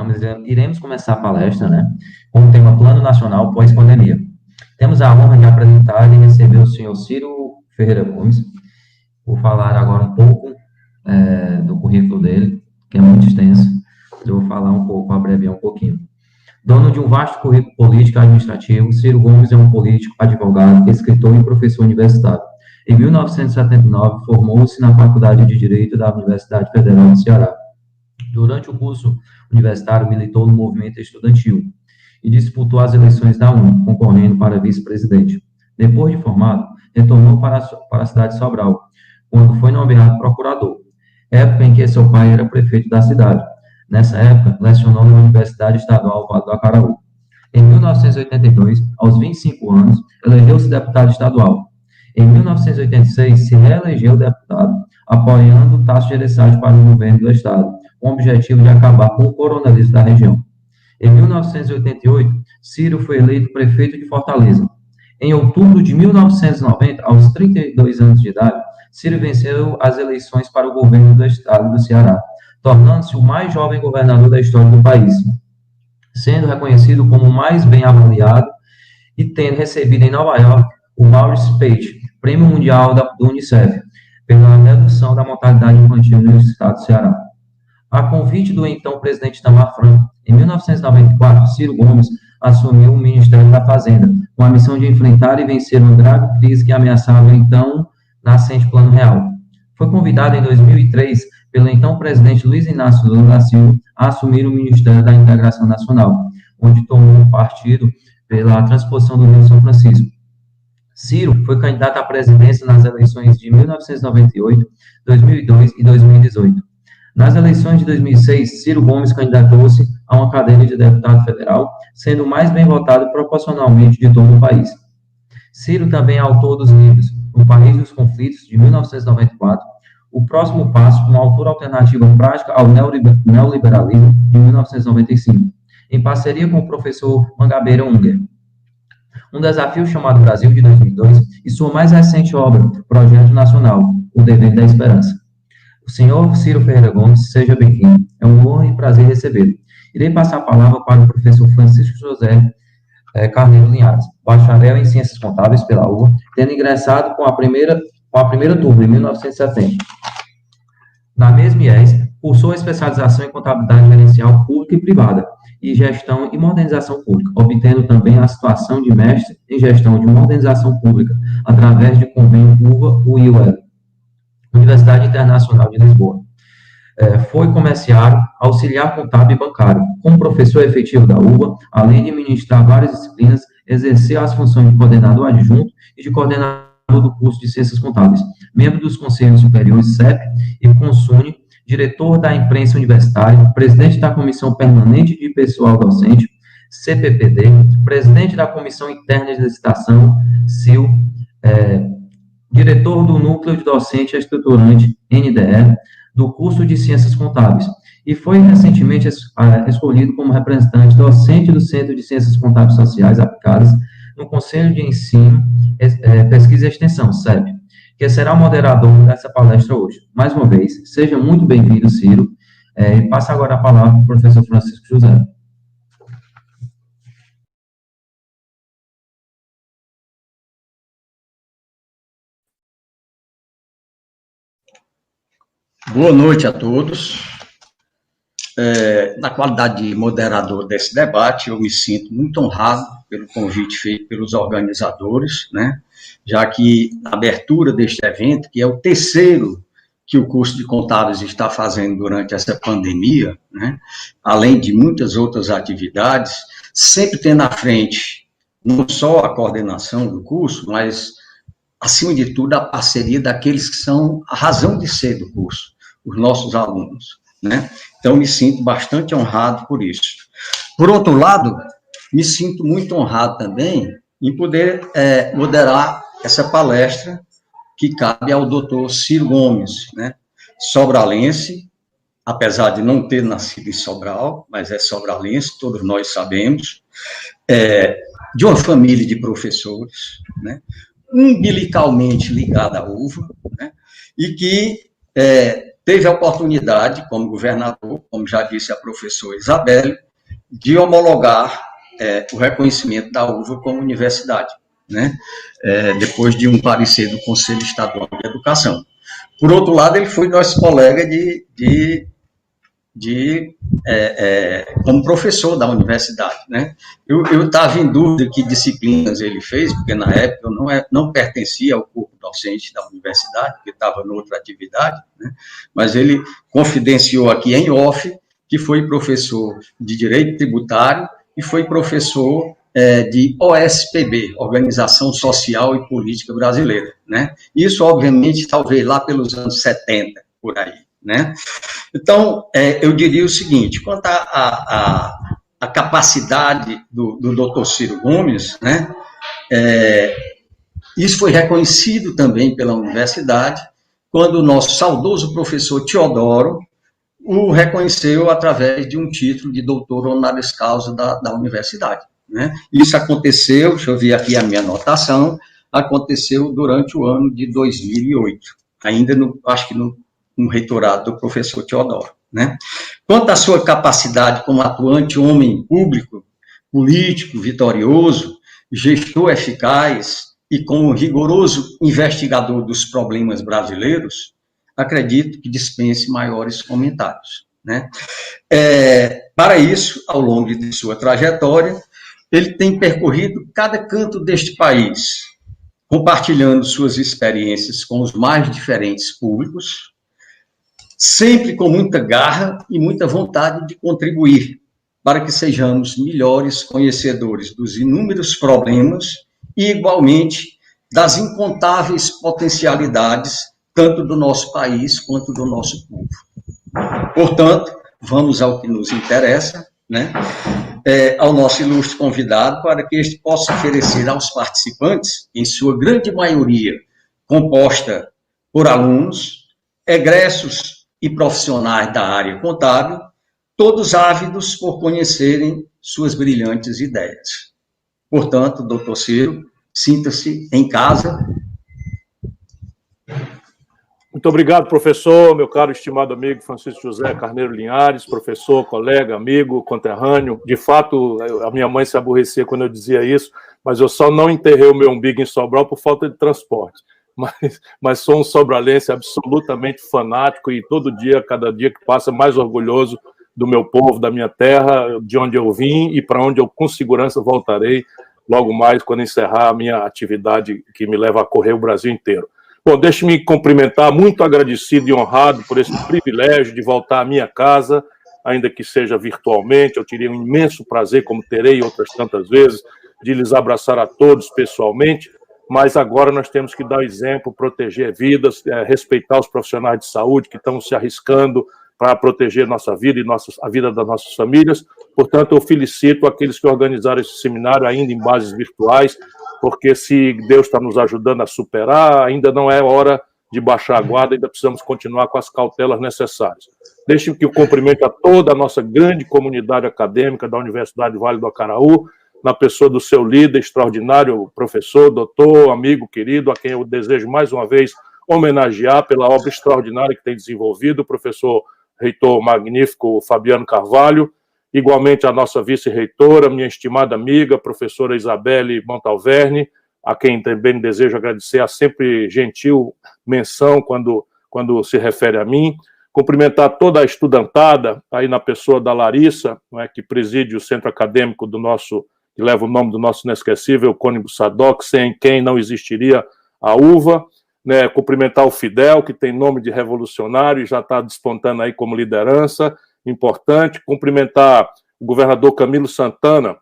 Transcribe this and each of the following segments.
Ramos, iremos começar a palestra, né, com o tema Plano Nacional Pós-Pandemia. Temos a honra de apresentar e receber o senhor Ciro Ferreira Gomes. Vou falar agora um pouco do currículo dele, que é muito extenso. Eu vou falar um pouco, abreviar um pouquinho. Dono de um vasto currículo político e administrativo, Ciro Gomes é um político, advogado, escritor e professor universitário. Em 1979, formou-se na Faculdade de Direito da Universidade Federal do Ceará. Durante o curso universitário, militou no movimento estudantil e disputou as eleições da UNE, concorrendo para vice-presidente. Depois de formado, retornou para a cidade de Sobral, quando foi nomeado procurador, época em que seu pai era prefeito da cidade. Nessa época, lecionou na Universidade Estadual Vale do Acaraú. Em 1982, aos 25 anos, elegeu-se deputado estadual. Em 1986, se reelegeu deputado, apoiando Tasso Gereissati para o governo do estado, com o objetivo de acabar com o coronavírus da região. Em 1988, Ciro foi eleito prefeito de Fortaleza. Em outubro de 1990, aos 32 anos de idade, Ciro venceu as eleições para o governo do estado do Ceará, tornando-se o mais jovem governador da história do país, sendo reconhecido como o mais bem avaliado e tendo recebido em Nova York o Maurice Page, Prêmio Mundial do Unicef, pela redução da mortalidade infantil no estado do Ceará. A convite do então presidente Itamar Franco, em 1994, Ciro Gomes assumiu o Ministério da Fazenda, com a missão de enfrentar e vencer uma grave crise que ameaçava o então nascente Plano Real. Foi convidado em 2003 pelo então presidente Luiz Inácio Lula da Silva a assumir o Ministério da Integração Nacional, onde tomou partido pela transposição do Rio São Francisco. Ciro foi candidato à presidência nas eleições de 1998, 2002 e 2018. Nas eleições de 2006, Ciro Gomes candidatou-se a uma cadeira de deputado federal, sendo o mais bem votado proporcionalmente de todo o país. Ciro também é autor dos livros O País dos Conflitos, de 1994, O Próximo Passo, uma autora alternativa prática ao neoliberalismo, de 1995, em parceria com o professor Mangabeira Unger. Um Desafio Chamado Brasil, de 2002, e sua mais recente obra, Projeto Nacional, O Dever da Esperança. O senhor Ciro Ferreira Gomes, seja bem-vindo. É um honra e prazer recebê-lo. Irei passar a palavra para o professor Francisco José Carneiro Linhares, bacharel em Ciências Contábeis pela UVA, tendo ingressado com a primeira turma, em 1970. Na mesma IES, cursou a especialização em Contabilidade Gerencial Pública e Privada, e Gestão e Modernização Pública, obtendo também a situação de mestre em Gestão de Modernização Pública, através de convênio UVA-UIUL, Universidade Internacional de Lisboa. Foi comerciário, auxiliar contábil e bancário. Como professor efetivo da UVA, além de ministrar várias disciplinas, exerceu as funções de coordenador adjunto e de coordenador do curso de Ciências Contábeis, membro dos Conselhos Superiores CEP e CONSUNE, diretor da imprensa universitária, presidente da Comissão Permanente de Pessoal Docente, CPPD, presidente da Comissão Interna de Licitação, CIL, diretor do Núcleo de Docente Estruturante, NDE, do curso de Ciências Contábeis, e foi recentemente escolhido como representante docente do Centro de Ciências Contábeis Sociais Aplicadas no Conselho de Ensino, Pesquisa e Extensão, CEP, que será o moderador dessa palestra hoje. Mais uma vez, seja muito bem-vindo, Ciro, e passo agora a palavra para o professor Francisco José. Boa noite a todos. Na qualidade de moderador desse debate, eu me sinto muito honrado pelo convite feito pelos organizadores, né? Já que a abertura deste evento, que é o terceiro que o curso de contábeis está fazendo durante essa pandemia, né? Além de muitas outras atividades, sempre tendo à frente não só a coordenação do curso, mas, acima de tudo, a parceria daqueles que são a razão de ser do curso, os nossos alunos, né? Então, me sinto bastante honrado por isso. Por outro lado, me sinto muito honrado também em poder moderar essa palestra que cabe ao doutor Ciro Gomes, né? Sobralense, apesar de não ter nascido em Sobral, mas é sobralense, todos nós sabemos, de uma família de professores, né? Umbilicalmente ligada à UVA, né? E que teve a oportunidade, como governador, como já disse a professora Isabelle, de homologar o reconhecimento da UVA como universidade, né? Depois de um parecer do Conselho Estadual de Educação. Por outro lado, ele foi nosso colega como professor da universidade, né? Eu estava em dúvida que disciplinas ele fez, porque na época eu não pertencia ao corpo docente da universidade, porque estava em outra atividade, né? Mas ele confidenciou aqui em off que foi professor de Direito Tributário e foi professor de OSPB, Organização Social e Política Brasileira, né? Isso, obviamente, talvez lá pelos anos 70, por aí, né? Então, eu diria o seguinte, quanto à capacidade do Dr. Ciro Gomes, né, isso foi reconhecido também pela universidade, quando o nosso saudoso professor Teodoro o reconheceu através de um título de doutor honoris causa da universidade, né? Isso aconteceu, deixa eu ver aqui a minha anotação, aconteceu durante o ano de 2008, ainda acho que no reitorado do professor Teodoro, né? Quanto à sua capacidade como atuante homem público, político, vitorioso, gestor eficaz e como rigoroso investigador dos problemas brasileiros, acredito que dispense maiores comentários, né? Para isso, ao longo de sua trajetória, ele tem percorrido cada canto deste país, compartilhando suas experiências com os mais diferentes públicos, sempre com muita garra e muita vontade de contribuir para que sejamos melhores conhecedores dos inúmeros problemas e, igualmente, das incontáveis potencialidades tanto do nosso país quanto do nosso povo. Portanto, vamos ao que nos interessa, né? Ao nosso ilustre convidado, para que este possa oferecer aos participantes, em sua grande maioria composta por alunos, egressos e profissionais da área contábil, todos ávidos por conhecerem suas brilhantes ideias. Portanto, doutor Ciro, sinta-se em casa. Muito obrigado, professor, meu caro estimado amigo Francisco José Carneiro Linhares, professor, colega, amigo, conterrâneo. De fato, a minha mãe se aborrecia quando eu dizia isso, mas eu só não enterrei o meu umbigo em Sobral por falta de transporte. Mas sou um sobralense absolutamente fanático e todo dia, cada dia que passa, mais orgulhoso do meu povo, da minha terra, de onde eu vim e para onde eu com segurança voltarei logo mais quando encerrar a minha atividade que me leva a correr o Brasil inteiro. Bom, deixe-me cumprimentar, muito agradecido e honrado por esse privilégio de voltar à minha casa, ainda que seja virtualmente. Eu teria um imenso prazer, como terei outras tantas vezes, de lhes abraçar a todos pessoalmente, mas agora nós temos que dar exemplo, proteger vidas, respeitar os profissionais de saúde que estão se arriscando para proteger nossa vida e a vida das nossas famílias. Portanto, eu felicito aqueles que organizaram esse seminário ainda em bases virtuais, porque se Deus está nos ajudando a superar, ainda não é hora de baixar a guarda, ainda precisamos continuar com as cautelas necessárias. Deixe-me que eu cumprimente a toda a nossa grande comunidade acadêmica da Universidade Vale do Acaraú, na pessoa do seu líder extraordinário, professor, doutor, amigo querido, a quem eu desejo mais uma vez homenagear pela obra extraordinária que tem desenvolvido, o professor reitor magnífico Fabiano Carvalho, igualmente a nossa vice-reitora, minha estimada amiga, professora Isabelle Montalverne, a quem também desejo agradecer a sempre gentil menção quando se refere a mim. Cumprimentar toda a estudantada, aí na pessoa da Larissa, que preside o centro acadêmico que leva o nome do nosso inesquecível Cônigo Sadoc, sem quem não existiria a UVA. Cumprimentar o Fidel, que tem nome de revolucionário e já está despontando aí como liderança importante. Cumprimentar o governador Camilo Santana,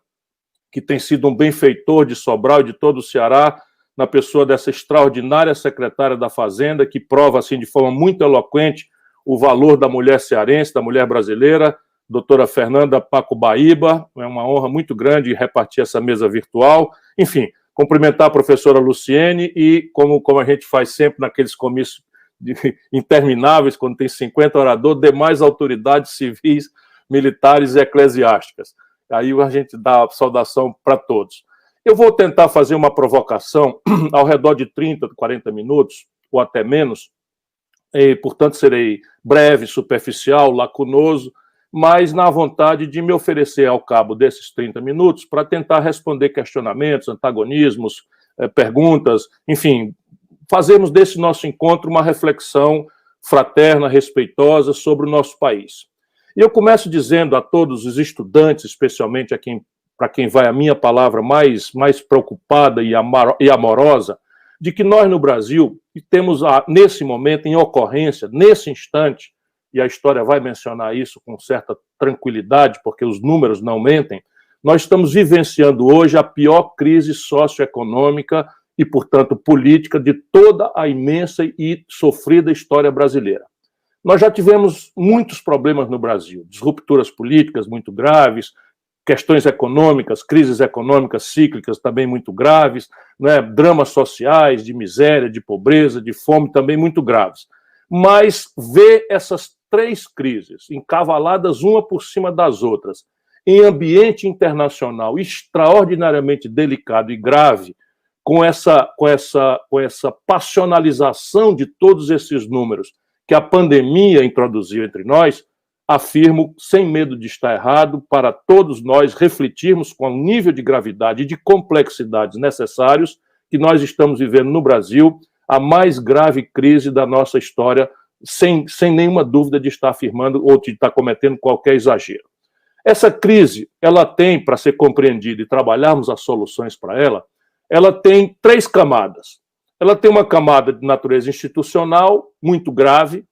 que tem sido um benfeitor de Sobral e de todo o Ceará, na pessoa dessa extraordinária secretária da Fazenda, que prova assim de forma muito eloquente o valor da mulher cearense, da mulher brasileira, doutora Fernanda Pacobaíba. É uma honra muito grande repartir essa mesa virtual. Enfim, cumprimentar a professora Luciene e, como a gente faz sempre naqueles comícios intermináveis, quando tem 50 oradores, demais autoridades civis, militares e eclesiásticas. Aí a gente dá a saudação para todos. Eu vou tentar fazer uma provocação ao redor de 30, 40 minutos, ou até menos, e, portanto, serei breve, superficial, lacunoso, mas na vontade de me oferecer ao cabo desses 30 minutos para tentar responder questionamentos, antagonismos, perguntas, enfim, fazermos desse nosso encontro uma reflexão fraterna, respeitosa sobre o nosso país. E eu começo dizendo a todos os estudantes, especialmente para quem vai a minha palavra mais preocupada e amorosa, de que nós no Brasil temos nesse momento, em ocorrência, nesse instante, e a história vai mencionar isso com certa tranquilidade, porque os números não mentem, nós estamos vivenciando hoje a pior crise socioeconômica e, portanto, política de toda a imensa e sofrida história brasileira. Nós já tivemos muitos problemas no Brasil, disrupturas políticas muito graves, questões econômicas, crises econômicas cíclicas também muito graves, né? Dramas sociais, de miséria, de pobreza, de fome também muito graves. Mas ver essas 3 crises encavaladas uma por cima das outras, em ambiente internacional extraordinariamente delicado e grave, com essa passionalização de todos esses números que a pandemia introduziu entre nós, afirmo, sem medo de estar errado, para todos nós refletirmos com o nível de gravidade e de complexidades necessários que nós estamos vivendo no Brasil, a mais grave crise da nossa história, sem nenhuma dúvida de estar afirmando ou de estar cometendo qualquer exagero. Essa crise, ela tem, para ser compreendida e trabalharmos as soluções para ela tem 3 camadas. Ela tem uma camada de natureza institucional, muito grave,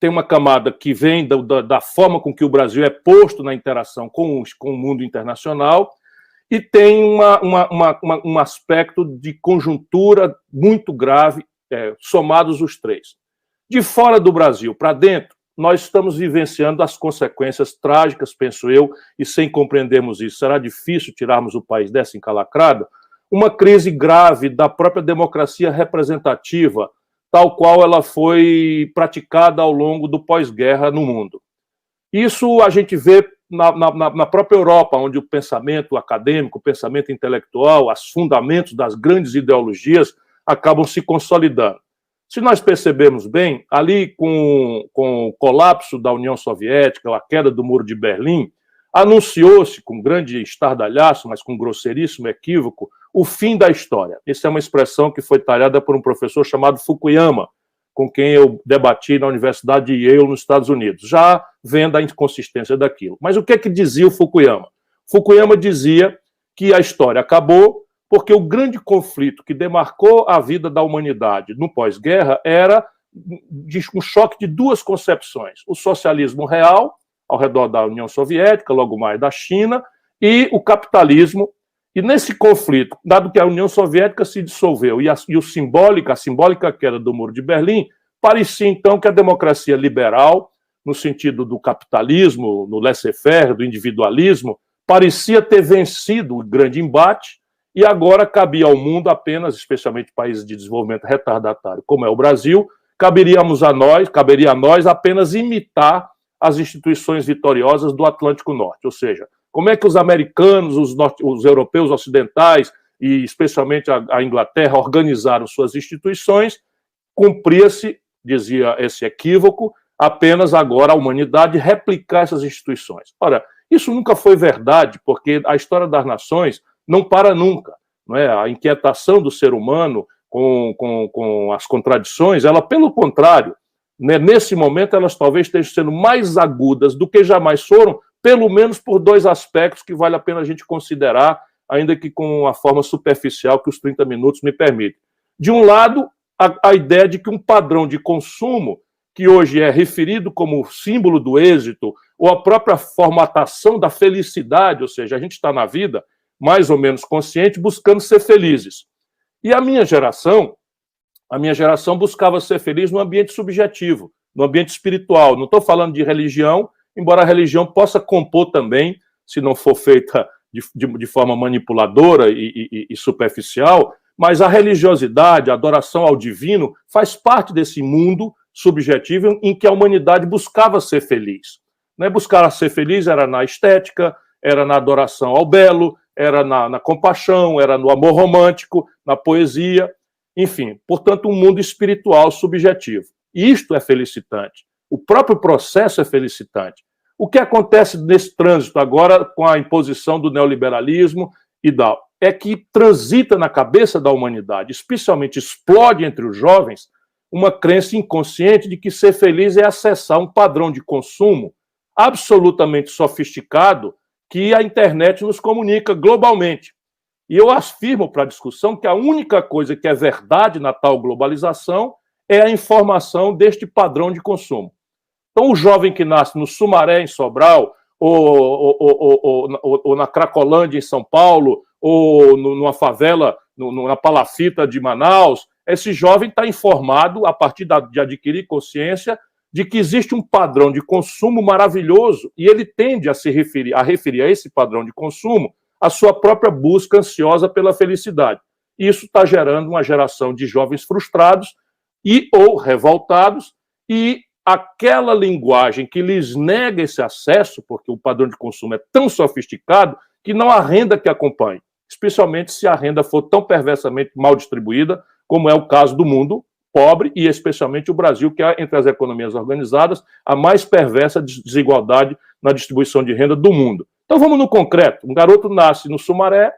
tem uma camada que vem da forma com que o Brasil é posto na interação com o mundo internacional, e tem um aspecto de conjuntura muito grave, somados os 3. De fora do Brasil para dentro, nós estamos vivenciando as consequências trágicas, penso eu, e sem compreendermos isso, será difícil tirarmos o país dessa encalacrada, uma crise grave da própria democracia representativa, tal qual ela foi praticada ao longo do pós-guerra no mundo. Isso a gente vê na própria Europa, onde o pensamento acadêmico, o pensamento intelectual, os fundamentos das grandes ideologias acabam se consolidando. Se nós percebermos bem, ali com o colapso da União Soviética, a queda do Muro de Berlim, anunciou-se com grande estardalhaço, mas com grosseiríssimo equívoco, o fim da história. Essa é uma expressão que foi talhada por um professor chamado Fukuyama, com quem eu debati na Universidade de Yale, nos Estados Unidos, já vendo a inconsistência daquilo. Mas o que é que dizia o Fukuyama? Fukuyama dizia que a história acabou porque o grande conflito que demarcou a vida da humanidade no pós-guerra era um choque de 2 concepções: o socialismo real, ao redor da União Soviética, logo mais da China, e o capitalismo. E nesse conflito, dado que a União Soviética se dissolveu e a simbólica queda do Muro de Berlim, parecia então que a democracia liberal, no sentido do capitalismo, no laissez-faire, do individualismo, parecia ter vencido o grande embate e agora cabia ao mundo apenas, especialmente países de desenvolvimento retardatário, como é o Brasil, caberia a nós apenas imitar as instituições vitoriosas do Atlântico Norte, ou seja, como é que os americanos, os europeus ocidentais e especialmente a Inglaterra organizaram suas instituições, cumpria-se, dizia esse equívoco, apenas agora a humanidade replicar essas instituições. Ora, isso nunca foi verdade, porque a história das nações não para nunca. Não é? A inquietação do ser humano com as contradições, ela, pelo contrário, né, nesse momento elas talvez estejam sendo mais agudas do que jamais foram, pelo menos por 2 aspectos que vale a pena a gente considerar, ainda que com a forma superficial que os 30 minutos me permitem. De um lado, a ideia de que um padrão de consumo, que hoje é referido como símbolo do êxito, ou a própria formatação da felicidade, ou seja, a gente está na vida mais ou menos consciente, buscando ser felizes. E a minha geração buscava ser feliz no ambiente subjetivo, no ambiente espiritual. Não estou falando de religião, embora a religião possa compor também, se não for feita de forma manipuladora e superficial, mas a religiosidade, a adoração ao divino, faz parte desse mundo subjetivo em que a humanidade buscava ser feliz. Né? Buscar ser feliz era na estética, era na adoração ao belo, era na compaixão, era no amor romântico, na poesia. enfim, portanto, um mundo espiritual subjetivo. Isto é felicitante. O próprio processo é felicitante. O que acontece nesse trânsito agora com a imposição do neoliberalismo e da é que transita na cabeça da humanidade, especialmente explode entre os jovens, uma crença inconsciente de que ser feliz é acessar um padrão de consumo absolutamente sofisticado que a internet nos comunica globalmente. E eu afirmo para a discussão que a única coisa que é verdade na tal globalização é a informação deste padrão de consumo. Então, o jovem que nasce no Sumaré, em Sobral, ou na Cracolândia, em São Paulo, ou numa favela, na Palafita de Manaus, esse jovem está informado, a partir de adquirir consciência, de que existe um padrão de consumo maravilhoso e ele tende a referir a esse padrão de consumo a sua própria busca ansiosa pela felicidade. Isso está gerando uma geração de jovens frustrados ou revoltados, e aquela linguagem que lhes nega esse acesso, porque o padrão de consumo é tão sofisticado que não há renda que acompanhe, especialmente se a renda for tão perversamente mal distribuída, como é o caso do mundo pobre, e especialmente o Brasil, que é, entre as economias organizadas, a mais perversa desigualdade na distribuição de renda do mundo. Então vamos no concreto. Um garoto nasce no Sumaré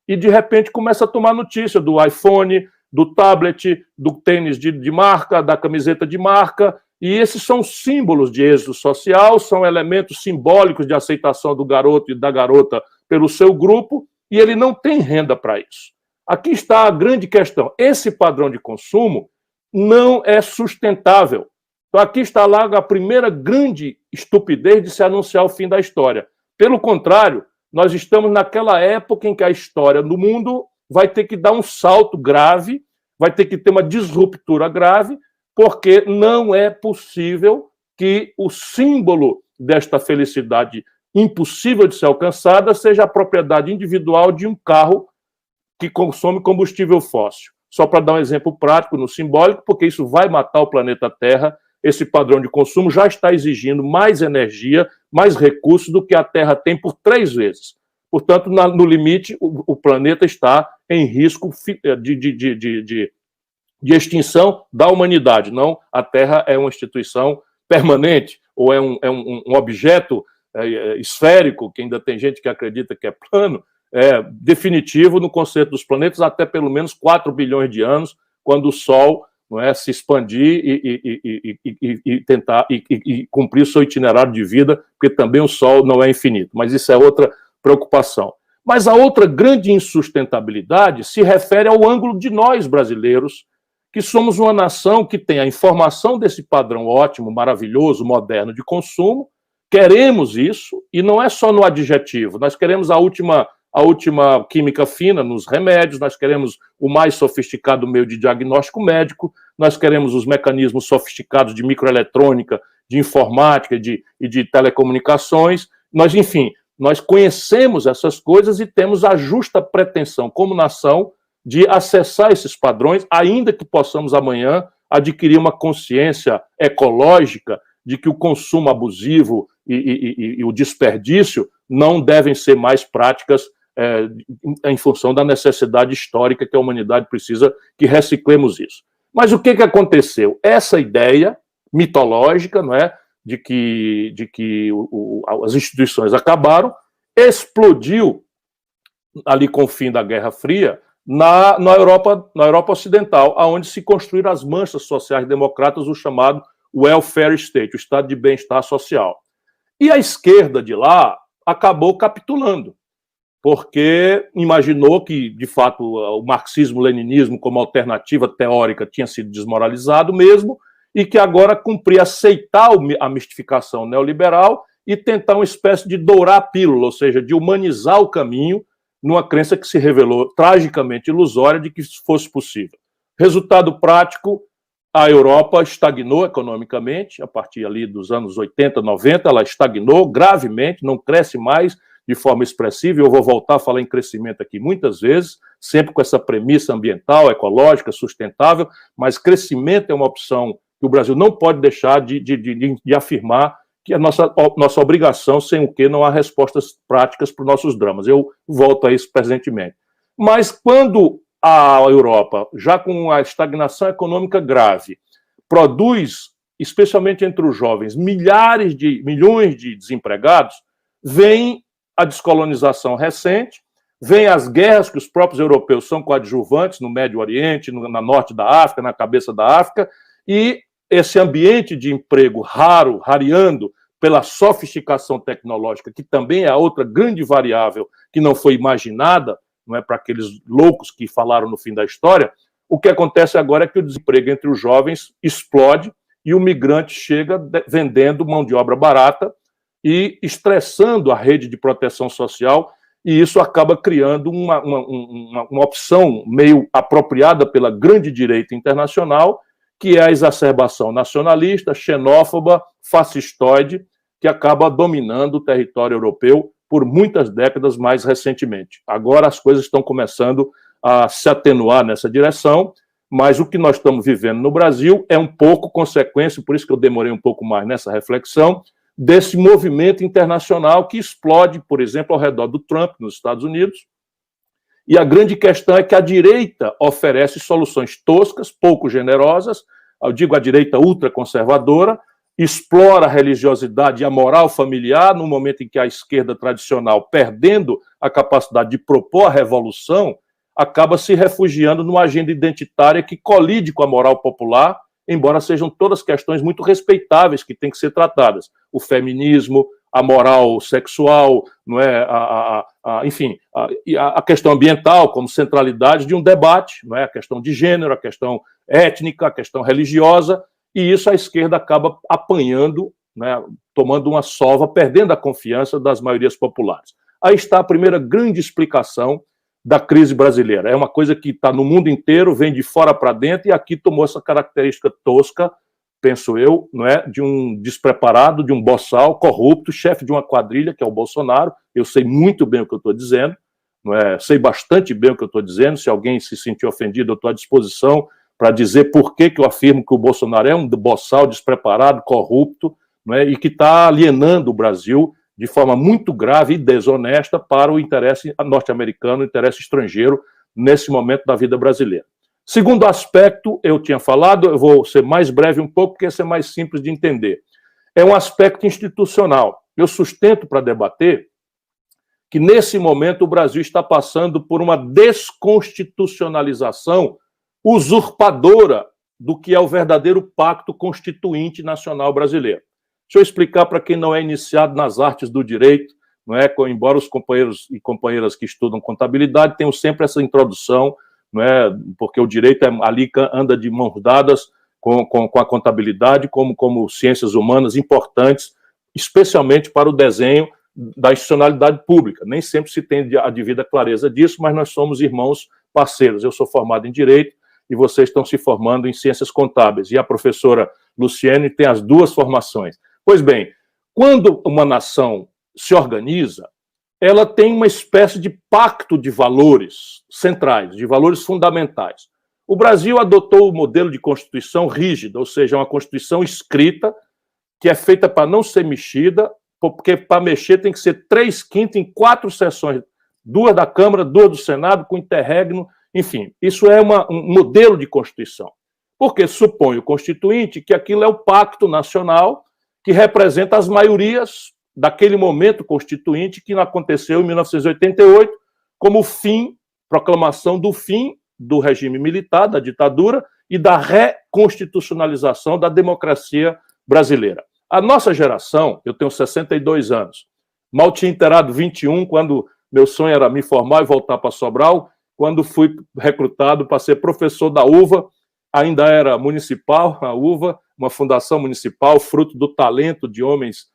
e, de repente, começa a tomar notícia do iPhone, do tablet, do tênis de marca, da camiseta de marca, e esses são símbolos de êxito social, são elementos simbólicos de aceitação do garoto e da garota pelo seu grupo, e ele não tem renda para isso. Aqui está a grande questão. Esse padrão de consumo não é sustentável. Então aqui está lá a primeira grande estupidez de se anunciar o fim da história. Pelo contrário, nós estamos naquela época em que a história do mundo vai ter que dar um salto grave, vai ter que ter uma disruptura grave, porque não é possível que o símbolo desta felicidade impossível de ser alcançada seja a propriedade individual de um carro que consome combustível fóssil. Só para dar um exemplo prático no simbólico, porque isso vai matar o planeta Terra. Esse padrão de consumo já está exigindo mais energia, mais recursos do que a Terra tem por 3 vezes. Portanto, no limite, o planeta está em risco de extinção da humanidade. Não, a Terra é uma instituição permanente, ou é um objeto esférico, que ainda tem gente que acredita que é plano, definitivo no conceito dos planetas até pelo menos 4 bilhões de anos, quando o Sol se expandir e tentar cumprir seu itinerário de vida, porque também o Sol não é infinito. Mas isso é outra preocupação. Mas a outra grande insustentabilidade se refere ao ângulo de nós, brasileiros, que somos uma nação que tem a informação desse padrão ótimo, maravilhoso, moderno de consumo, queremos isso, e não é só no adjetivo, nós queremos a última química fina nos remédios, nós queremos o mais sofisticado meio de diagnóstico médico, nós queremos os mecanismos sofisticados de microeletrônica, de informática e de telecomunicações, nós conhecemos essas coisas e temos a justa pretensão, como nação, de acessar esses padrões, ainda que possamos amanhã adquirir uma consciência ecológica de que o consumo abusivo e o desperdício não devem ser mais práticas em função da necessidade histórica que a humanidade precisa que reciclemos isso. Mas o que aconteceu? Essa ideia mitológica, não é, de que as instituições acabaram, explodiu ali com o fim da Guerra Fria na Europa Ocidental, onde se construíram as manchas sociais democratas, o chamado welfare state, o estado de bem-estar social. E a esquerda de lá acabou capitulando, porque imaginou que, de fato, o marxismo-leninismo como alternativa teórica tinha sido desmoralizado mesmo, e que agora cumpria aceitar a mistificação neoliberal e tentar uma espécie de dourar a pílula, ou seja, de humanizar o caminho numa crença que se revelou tragicamente ilusória de que isso fosse possível. Resultado prático, a Europa estagnou economicamente, a partir ali dos anos 80, 90, ela estagnou gravemente, não cresce mais de forma expressiva. Eu vou voltar a falar em crescimento aqui muitas vezes, sempre com essa premissa ambiental, ecológica, sustentável, mas crescimento é uma opção que o Brasil não pode deixar de afirmar que é nossa obrigação, sem o que não há respostas práticas para os nossos dramas. Eu volto a isso presentemente. Mas quando a Europa, já com a estagnação econômica grave, produz, especialmente entre os jovens, milhões de desempregados, vem a descolonização recente, vem as guerras que os próprios europeus são coadjuvantes no Médio Oriente, na norte da África, na cabeça da África, e esse ambiente de emprego rareando pela sofisticação tecnológica, que também é a outra grande variável que não foi imaginada, não é para aqueles loucos que falaram no fim da história. O que acontece agora é que o desemprego entre os jovens explode e o migrante chega vendendo mão de obra barata e estressando a rede de proteção social, e isso acaba criando uma opção meio apropriada pela grande direita internacional, que é a exacerbação nacionalista, xenófoba, fascistoide, que acaba dominando o território europeu por muitas décadas mais recentemente. Agora as coisas estão começando a se atenuar nessa direção, mas o que nós estamos vivendo no Brasil é um pouco consequência, por isso que eu demorei um pouco mais nessa reflexão, desse movimento internacional que explode, por exemplo, ao redor do Trump nos Estados Unidos. E a grande questão é que a direita oferece soluções toscas, pouco generosas, eu digo a direita ultraconservadora, explora a religiosidade e a moral familiar no momento em que a esquerda tradicional, perdendo a capacidade de propor a revolução, acaba se refugiando numa agenda identitária que colide com a moral popular, embora sejam todas questões muito respeitáveis que têm que ser tratadas. O feminismo, a moral sexual, não é? Enfim, a questão ambiental como centralidade de um debate, não é? A questão de gênero, a questão étnica, a questão religiosa, e isso a esquerda acaba apanhando, né? Tomando uma sova, perdendo a confiança das maiorias populares. Aí está a primeira grande explicação da crise brasileira. É uma coisa que está no mundo inteiro, vem de fora para dentro, e aqui tomou essa característica tosca, penso eu, não é, de um despreparado, de um boçal corrupto, chefe de uma quadrilha, que é o Bolsonaro. Eu sei muito bem o que eu estou dizendo, não é? Sei bastante bem o que eu estou dizendo. Se alguém se sentir ofendido, eu estou à disposição para dizer por que eu afirmo que o Bolsonaro é um boçal despreparado, corrupto, não é? E que está alienando o Brasil de forma muito grave e desonesta para o interesse norte-americano, o interesse estrangeiro, nesse momento da vida brasileira. Segundo aspecto, eu tinha falado, eu vou ser mais breve um pouco, porque esse é mais simples de entender. É um aspecto institucional. Eu sustento para debater que, nesse momento, o Brasil está passando por uma desconstitucionalização usurpadora do que é o verdadeiro pacto constituinte nacional brasileiro. Deixa eu explicar para quem não é iniciado nas artes do direito, não é? Embora os companheiros e companheiras que estudam contabilidade tenham sempre essa introdução, não é? Porque o direito ali anda de mãos dadas com a contabilidade como ciências humanas importantes, especialmente para o desenho da institucionalidade pública. Nem sempre se tem a devida clareza disso, mas nós somos irmãos parceiros. Eu sou formado em direito e vocês estão se formando em ciências contábeis. E a professora Luciene tem as duas formações. Pois bem, quando uma nação se organiza, ela tem uma espécie de pacto de valores centrais, de valores fundamentais. O Brasil adotou o modelo de constituição rígida, ou seja, uma constituição escrita, que é feita para não ser mexida, porque para mexer tem que ser 3/5 em 4 sessões, 2 da Câmara, 2 do Senado, com interregno, enfim. Isso é um modelo de constituição. Porque supõe o constituinte que aquilo é o pacto nacional que representa as maiorias daquele momento constituinte que aconteceu em 1988, como proclamação do fim do regime militar, da ditadura, e da reconstitucionalização da democracia brasileira. A nossa geração, eu tenho 62 anos, mal tinha inteirado 21, quando meu sonho era me formar e voltar para Sobral, quando fui recrutado para ser professor da UVA, ainda era municipal, a UVA, uma fundação municipal, fruto do talento de homens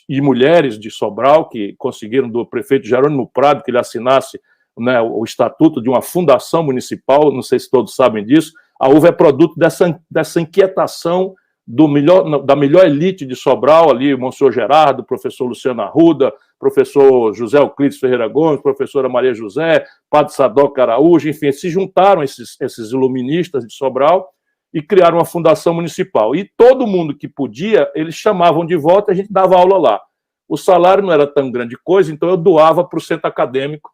e mulheres de Sobral, que conseguiram do prefeito Jerônimo Prado que ele assinasse, né, o estatuto de uma fundação municipal, não sei se todos sabem disso. A UVA é produto dessa inquietação da melhor elite de Sobral, ali, o Monsenhor Gerardo, o professor Luciano Arruda, professor José Euclides Ferreira Gomes, professora Maria José, padre Sadoc Araújo, enfim, se juntaram esses iluministas de Sobral e criaram uma fundação municipal. E todo mundo que podia, eles chamavam de volta e a gente dava aula lá. O salário não era tão grande coisa, então eu doava para o centro acadêmico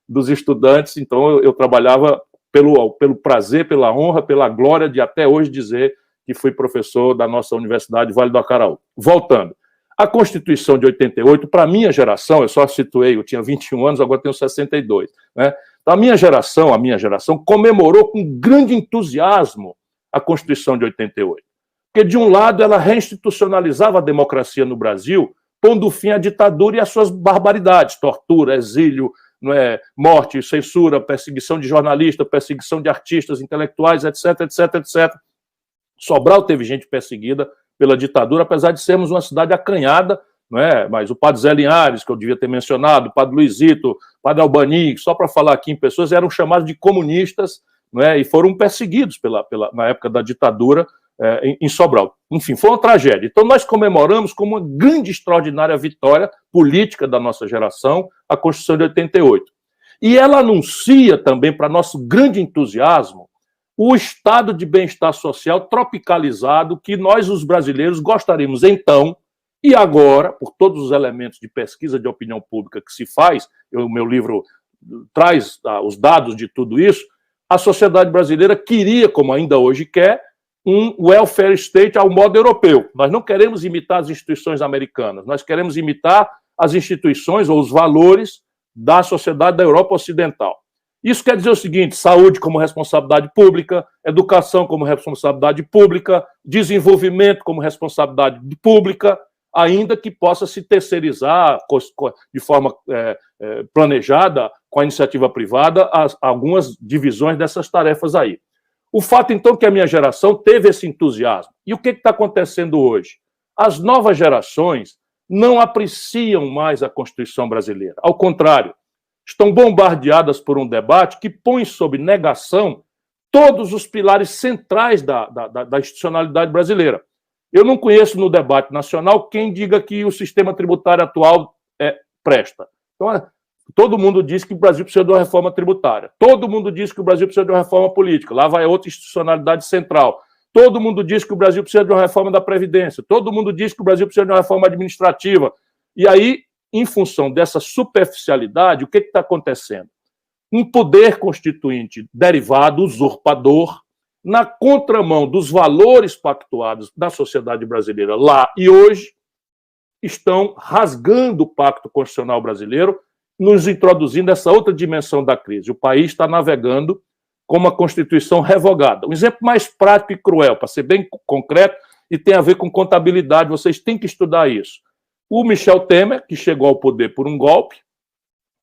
dos estudantes, então eu trabalhava pelo prazer, pela honra, pela glória de até hoje dizer que fui professor da nossa Universidade Vale do Acaraú. Voltando, a Constituição de 88, para a minha geração, eu só situei, eu tinha 21 anos, agora tenho 62, né? Então, a minha geração comemorou com grande entusiasmo a Constituição de 88. Porque, de um lado, ela reinstitucionalizava a democracia no Brasil, pondo fim à ditadura e às suas barbaridades, tortura, exílio, morte, censura, perseguição de jornalistas, perseguição de artistas, intelectuais, etc, etc, etc. Sobral teve gente perseguida pela ditadura, apesar de sermos uma cidade acanhada, mas o padre Zé Linhares, que eu devia ter mencionado, o padre Luizito, o padre Albani, só para falar aqui em pessoas, eram chamados de comunistas, e foram perseguidos na época da ditadura em Sobral. Enfim, foi uma tragédia. Então, nós comemoramos como uma grande, extraordinária vitória política da nossa geração a Constituição de 88. E ela anuncia também, para nosso grande entusiasmo, o estado de bem-estar social tropicalizado que nós, os brasileiros, gostaríamos então, e agora, por todos os elementos de pesquisa de opinião pública que se faz, o meu livro traz os dados de tudo isso, a sociedade brasileira queria, como ainda hoje quer, um welfare state ao modo europeu. Nós não queremos imitar as instituições americanas, nós queremos imitar as instituições ou os valores da sociedade da Europa Ocidental. Isso quer dizer o seguinte: saúde como responsabilidade pública, educação como responsabilidade pública, desenvolvimento como responsabilidade pública, ainda que possa se terceirizar de forma planejada com a iniciativa privada algumas divisões dessas tarefas aí. O fato, então, que a minha geração teve esse entusiasmo. E o que está acontecendo hoje? As novas gerações não apreciam mais a Constituição brasileira. Ao contrário, estão bombardeadas por um debate que põe sob negação todos os pilares centrais da institucionalidade brasileira. Eu não conheço no debate nacional quem diga que o sistema tributário atual presta. Então, todo mundo diz que o Brasil precisa de uma reforma tributária. Todo mundo diz que o Brasil precisa de uma reforma política. Lá vai outra institucionalidade central. Todo mundo diz que o Brasil precisa de uma reforma da Previdência. Todo mundo diz que o Brasil precisa de uma reforma administrativa. E aí, em função dessa superficialidade, o que está acontecendo? Um poder constituinte derivado, usurpador, na contramão dos valores pactuados na sociedade brasileira lá e hoje, estão rasgando o pacto constitucional brasileiro, nos introduzindo essa outra dimensão da crise. O país está navegando com uma Constituição revogada. Um exemplo mais prático e cruel, para ser bem concreto, e tem a ver com contabilidade, vocês têm que estudar isso. O Michel Temer, que chegou ao poder por um golpe,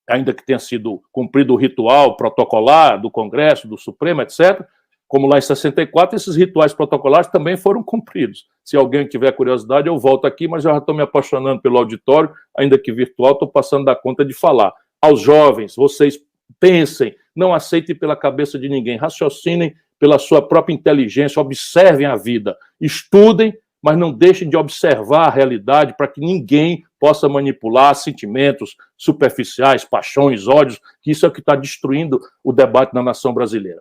ainda que tenha sido cumprido o ritual protocolar do Congresso, do Supremo, etc., como lá em 64, esses rituais protocolares também foram cumpridos. Se alguém tiver curiosidade, eu volto aqui, mas eu já estou me apaixonando pelo auditório, ainda que virtual, estou passando da conta de falar. Aos jovens, vocês pensem, não aceitem pela cabeça de ninguém, raciocinem pela sua própria inteligência, observem a vida, estudem, mas não deixem de observar a realidade para que ninguém possa manipular sentimentos superficiais, paixões, ódios, que isso é o que está destruindo o debate na nação brasileira.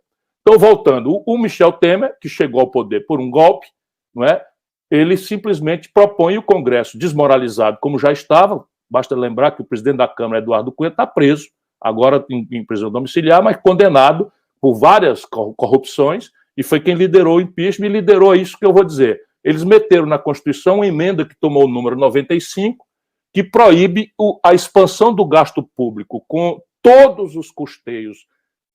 Então, voltando, o Michel Temer, que chegou ao poder por um golpe, ele simplesmente propõe o Congresso desmoralizado, como já estava. Basta lembrar que o presidente da Câmara, Eduardo Cunha, está preso, agora em prisão domiciliar, mas condenado por várias corrupções, e foi quem liderou o impeachment e liderou isso que eu vou dizer. Eles meteram na Constituição uma emenda que tomou o número 95, que proíbe a expansão do gasto público com todos os custeios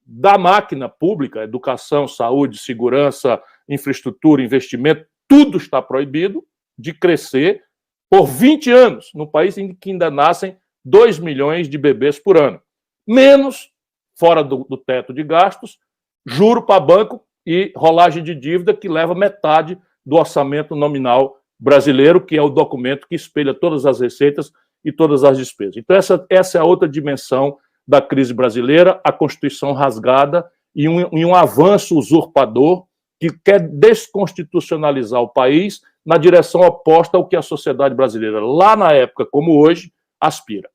da máquina pública, educação, saúde, segurança, infraestrutura, investimento, tudo está proibido de crescer por 20 anos, num país em que ainda nascem 2 milhões de bebês por ano. Menos, fora do teto de gastos, juro para banco e rolagem de dívida que leva metade do orçamento nominal brasileiro, que é o documento que espelha todas as receitas e todas as despesas. Então, essa é a outra dimensão da crise brasileira, a Constituição rasgada e um avanço usurpador que quer desconstitucionalizar o país na direção oposta ao que a sociedade brasileira, lá na época como hoje, aspira.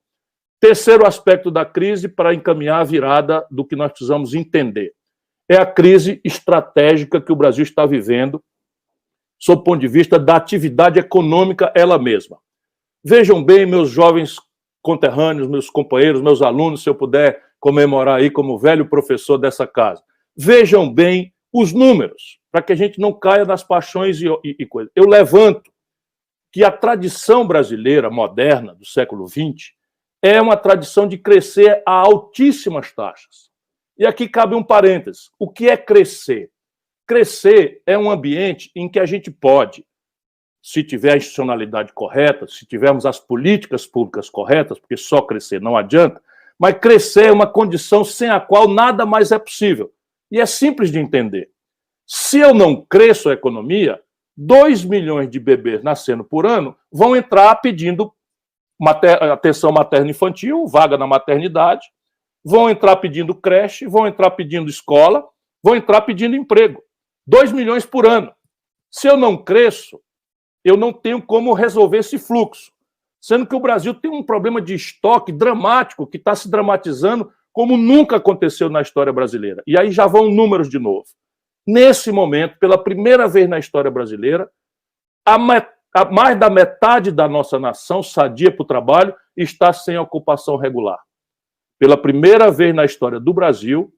Terceiro aspecto da crise, para encaminhar a virada do que nós precisamos entender, é a crise estratégica que o Brasil está vivendo, sob o ponto de vista da atividade econômica ela mesma. Vejam bem, meus jovens conterrâneos, meus companheiros, meus alunos, se eu puder comemorar aí como velho professor dessa casa. Vejam bem os números, para que a gente não caia nas paixões e coisas. Eu levanto que a tradição brasileira moderna do século XX é uma tradição de crescer a altíssimas taxas. E aqui cabe um parênteses. O que é crescer? Crescer é um ambiente em que a gente pode, se tiver a institucionalidade correta, se tivermos as políticas públicas corretas, porque só crescer não adianta, mas crescer é uma condição sem a qual nada mais é possível. E é simples de entender. Se eu não cresço a economia, 2 milhões de bebês nascendo por ano vão entrar pedindo atenção materno-infantil, vaga na maternidade, vão entrar pedindo creche, vão entrar pedindo escola, vão entrar pedindo emprego. 2 milhões por ano. Se eu não cresço, eu não tenho como resolver esse fluxo. Sendo que o Brasil tem um problema de estoque dramático que está se dramatizando como nunca aconteceu na história brasileira. E aí já vão números de novo. Nesse momento, pela primeira vez na história brasileira, mais da metade da nossa nação sadia para o trabalho está sem ocupação regular. Pela primeira vez na história do Brasil,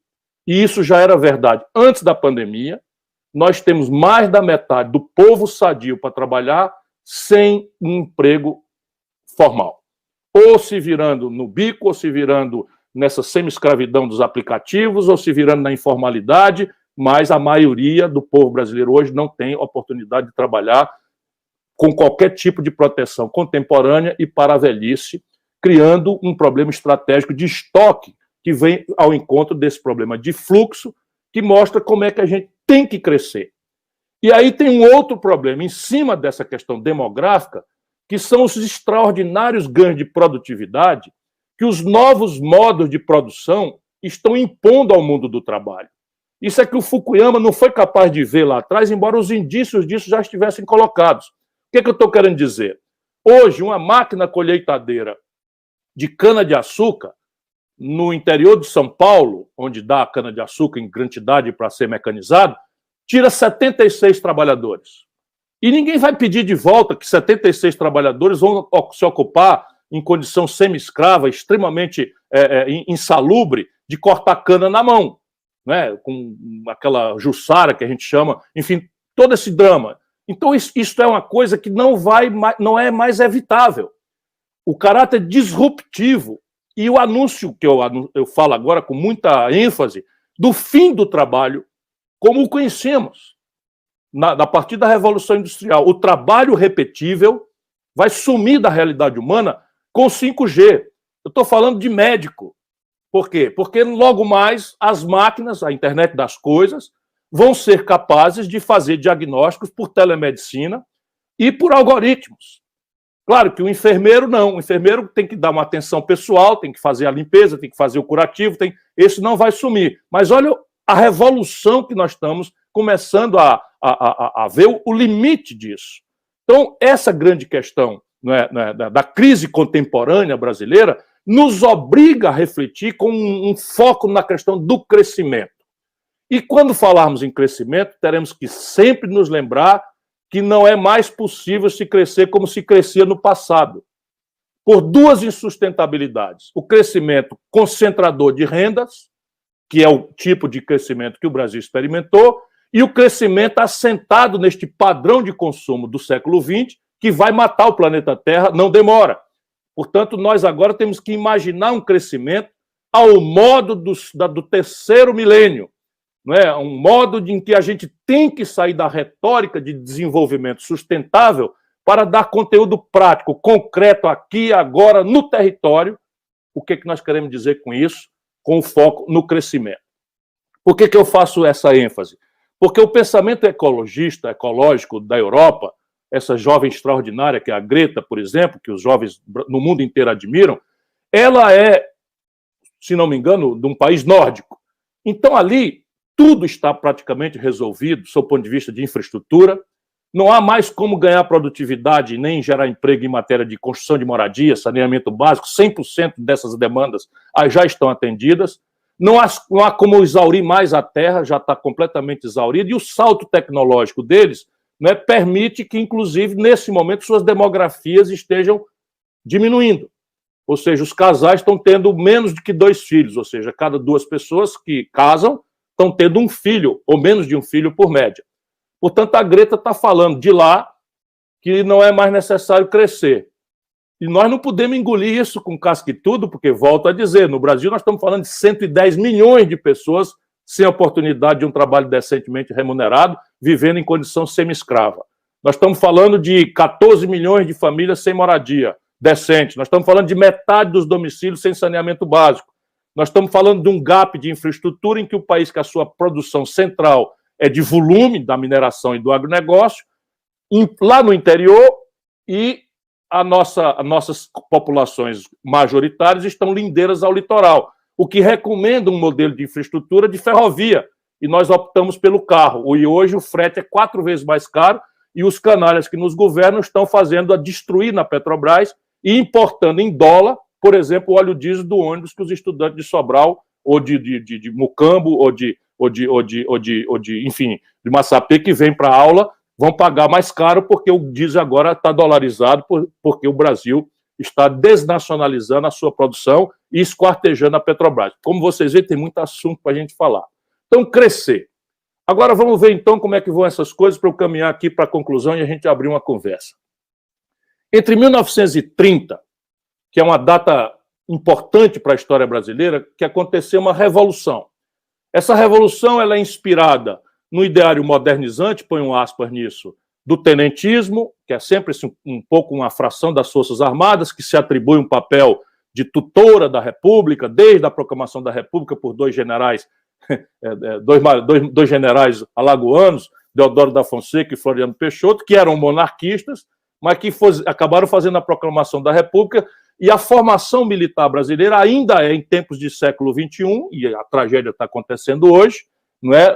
e isso já era verdade antes da pandemia, nós temos mais da metade do povo sadio para trabalhar sem um emprego formal. Ou se virando no bico, ou se virando nessa semi-escravidão dos aplicativos, ou se virando na informalidade, mas a maioria do povo brasileiro hoje não tem oportunidade de trabalhar com qualquer tipo de proteção contemporânea e para a velhice, criando um problema estratégico de estoque que vem ao encontro desse problema de fluxo, que mostra como é que a gente tem que crescer. E aí tem um outro problema em cima dessa questão demográfica, que são os extraordinários ganhos de produtividade que os novos modos de produção estão impondo ao mundo do trabalho. Isso é que o Fukuyama não foi capaz de ver lá atrás, embora os indícios disso já estivessem colocados. O que eu estou querendo dizer? Hoje, uma máquina colheitadeira de cana-de-açúcar, no interior de São Paulo, onde dá a cana-de-açúcar em quantidade para ser mecanizado, tira 76 trabalhadores. E ninguém vai pedir de volta que 76 trabalhadores vão se ocupar em condição semi-escrava, extremamente insalubre, de cortar cana na mão, né? Com aquela jussara que a gente chama, enfim, todo esse drama. Então, isso é uma coisa que não é mais evitável. O caráter disruptivo e o anúncio que eu falo agora com muita ênfase do fim do trabalho como o conhecemos. A partir da Revolução Industrial, o trabalho repetível vai sumir da realidade humana com 5G. Eu estou falando de médico. Por quê? Porque logo mais as máquinas, a internet das coisas, vão ser capazes de fazer diagnósticos por telemedicina e por algoritmos. Claro que o enfermeiro não. O enfermeiro tem que dar uma atenção pessoal, tem que fazer a limpeza, tem que fazer o curativo, esse não vai sumir. Mas olha a revolução que nós estamos começando a ver o limite disso. Então, essa grande questão da crise contemporânea brasileira nos obriga a refletir com um foco na questão do crescimento. E quando falarmos em crescimento, teremos que sempre nos lembrar que não é mais possível se crescer como se crescia no passado, por duas insustentabilidades. O crescimento concentrador de rendas, que é o tipo de crescimento que o Brasil experimentou, e o crescimento assentado neste padrão de consumo do século XX, que vai matar o planeta Terra, não demora. Portanto, nós agora temos que imaginar um crescimento ao modo do terceiro milênio, não é? Um modo em que a gente tem que sair da retórica de desenvolvimento sustentável para dar conteúdo prático, concreto, aqui, agora, no território. O que nós queremos dizer com isso? Com o foco no crescimento. Por que eu faço essa ênfase? Porque o pensamento ecológico da Europa, essa jovem extraordinária, que é a Greta, por exemplo, que os jovens no mundo inteiro admiram, ela é, se não me engano, de um país nórdico. Então, ali, tudo está praticamente resolvido, do seu ponto de vista de infraestrutura. Não há mais como ganhar produtividade nem gerar emprego em matéria de construção de moradia, saneamento básico. 100% dessas demandas já estão atendidas. Não há como exaurir mais a terra, já está completamente exaurida. E o salto tecnológico deles, né, permite que, inclusive, nesse momento, suas demografias estejam diminuindo. Ou seja, os casais estão tendo menos do que 2 filhos, ou seja, cada 2 pessoas que casam estão tendo um filho, ou menos de um filho por média. Portanto, a Greta está falando de lá que não é mais necessário crescer. E nós não podemos engolir isso com casca e tudo, porque, volto a dizer, no Brasil nós estamos falando de 110 milhões de pessoas sem oportunidade de um trabalho decentemente remunerado, vivendo em condição semi-escrava. Nós estamos falando de 14 milhões de famílias sem moradia decente. Nós estamos falando de metade dos domicílios sem saneamento básico. Nós estamos falando de um gap de infraestrutura em que o país, que a sua produção central é de volume da mineração e do agronegócio, lá no interior, e as nossas populações majoritárias estão lindeiras ao litoral, o que recomenda um modelo de infraestrutura de ferrovia, e nós optamos pelo carro. E hoje o frete é 4 vezes mais caro, e os canalhas que nos governam estão fazendo a destruir na Petrobras e importando em dólar, por exemplo, o óleo diesel do ônibus que os estudantes de Sobral, ou de Mucambo, enfim, de Massapê, que vêm para a aula, vão pagar mais caro, porque o diesel agora está dolarizado, porque o Brasil está desnacionalizando a sua produção e esquartejando a Petrobras. Como vocês veem, tem muito assunto para a gente falar. Então, crescer. Agora vamos ver, então, como é que vão essas coisas para eu caminhar aqui para a conclusão e a gente abrir uma conversa. Entre 1930, que é uma data importante para a história brasileira, que aconteceu uma revolução. Essa revolução ela é inspirada no ideário modernizante, põe um aspas nisso, do tenentismo, que é sempre um pouco uma fração das Forças Armadas, que se atribui um papel de tutora da República, desde a proclamação da República por dois generais alagoanos, Deodoro da Fonseca e Floriano Peixoto, que eram monarquistas, mas que acabaram fazendo a proclamação da República, e a formação militar brasileira ainda é em tempos de século XXI, e a tragédia está acontecendo hoje, não é?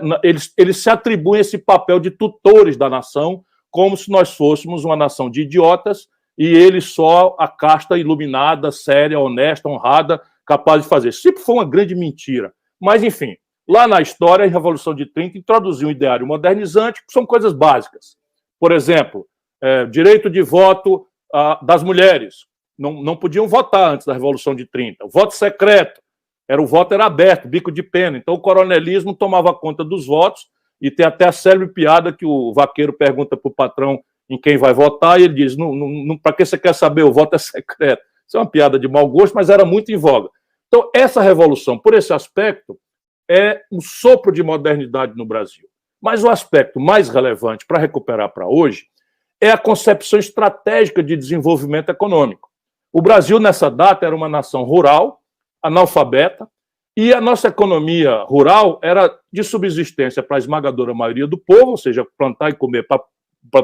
Eles se atribuem esse papel de tutores da nação, como se nós fôssemos uma nação de idiotas, e eles só a casta iluminada, séria, honesta, honrada, capaz de fazer. Sempre foi uma grande mentira. Mas, enfim, lá na história, a Revolução de 30 introduziu um ideário modernizante, que são coisas básicas. Por exemplo, direito de voto das mulheres. Não podiam votar antes da Revolução de 30. O voto secreto. O voto era aberto, bico de pena. Então, o coronelismo tomava conta dos votos, e tem até a célebre piada que o vaqueiro pergunta para o patrão em quem vai votar, e ele diz, para que você quer saber? O voto é secreto. Isso é uma piada de mau gosto, mas era muito em voga. Então, essa revolução, por esse aspecto, é um sopro de modernidade no Brasil. Mas o aspecto mais relevante para recuperar para hoje é a concepção estratégica de desenvolvimento econômico. O Brasil, nessa data, era uma nação rural, analfabeta, e a nossa economia rural era de subsistência para a esmagadora maioria do povo, ou seja, plantar e comer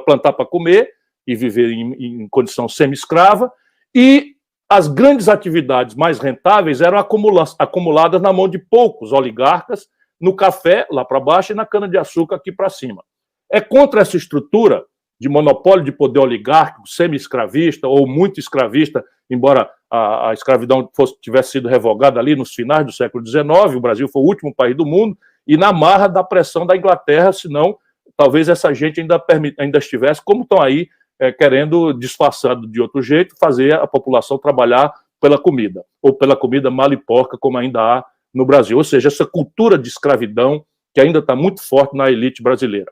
plantar para comer e viver em condição semi-escrava, e as grandes atividades mais rentáveis eram acumuladas na mão de poucos oligarcas, no café, lá para baixo, e na cana-de-açúcar, aqui para cima. É contra essa estrutura de monopólio de poder oligárquico, semi-escravista ou muito escravista, embora a escravidão tivesse sido revogada ali nos finais do século XIX, o Brasil foi o último país do mundo, e na marra da pressão da Inglaterra, senão talvez essa gente ainda estivesse, como estão aí, querendo, disfarçado de outro jeito, fazer a população trabalhar pela comida, ou pela comida mal e porca, como ainda há no Brasil. Ou seja, essa cultura de escravidão que ainda está muito forte na elite brasileira,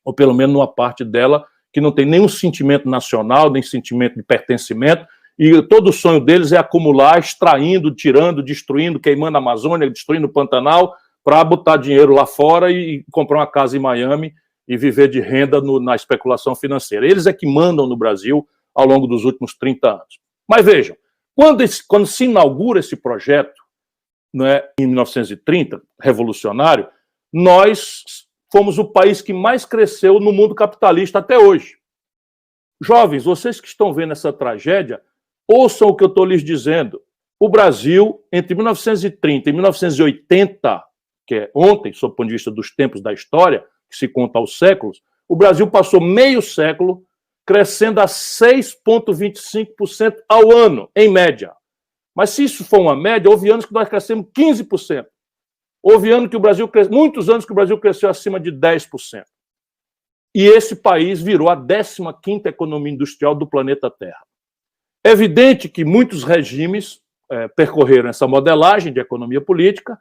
ou pelo menos numa parte dela que não tem nenhum sentimento nacional, nem sentimento de pertencimento, e todo o sonho deles é acumular, extraindo, tirando, destruindo, queimando a Amazônia, destruindo o Pantanal, para botar dinheiro lá fora e comprar uma casa em Miami e viver de renda na especulação financeira. Eles é que mandam no Brasil ao longo dos últimos 30 anos. Mas vejam, quando se inaugura esse projeto, né, em 1930, revolucionário, nós fomos o país que mais cresceu no mundo capitalista até hoje. Jovens, vocês que estão vendo essa tragédia, ouçam o que eu estou lhes dizendo. O Brasil, entre 1930 e 1980, que é ontem, sob o ponto de vista dos tempos da história, que se conta aos séculos, o Brasil passou meio século crescendo a 6,25% ao ano, em média. Mas se isso for uma média, houve anos que nós crescemos 15%. Houve anos que o Brasil muitos anos que o Brasil cresceu acima de 10%. E esse país virou a 15ª economia industrial do planeta Terra. É evidente que muitos regimes percorreram essa modelagem de economia política,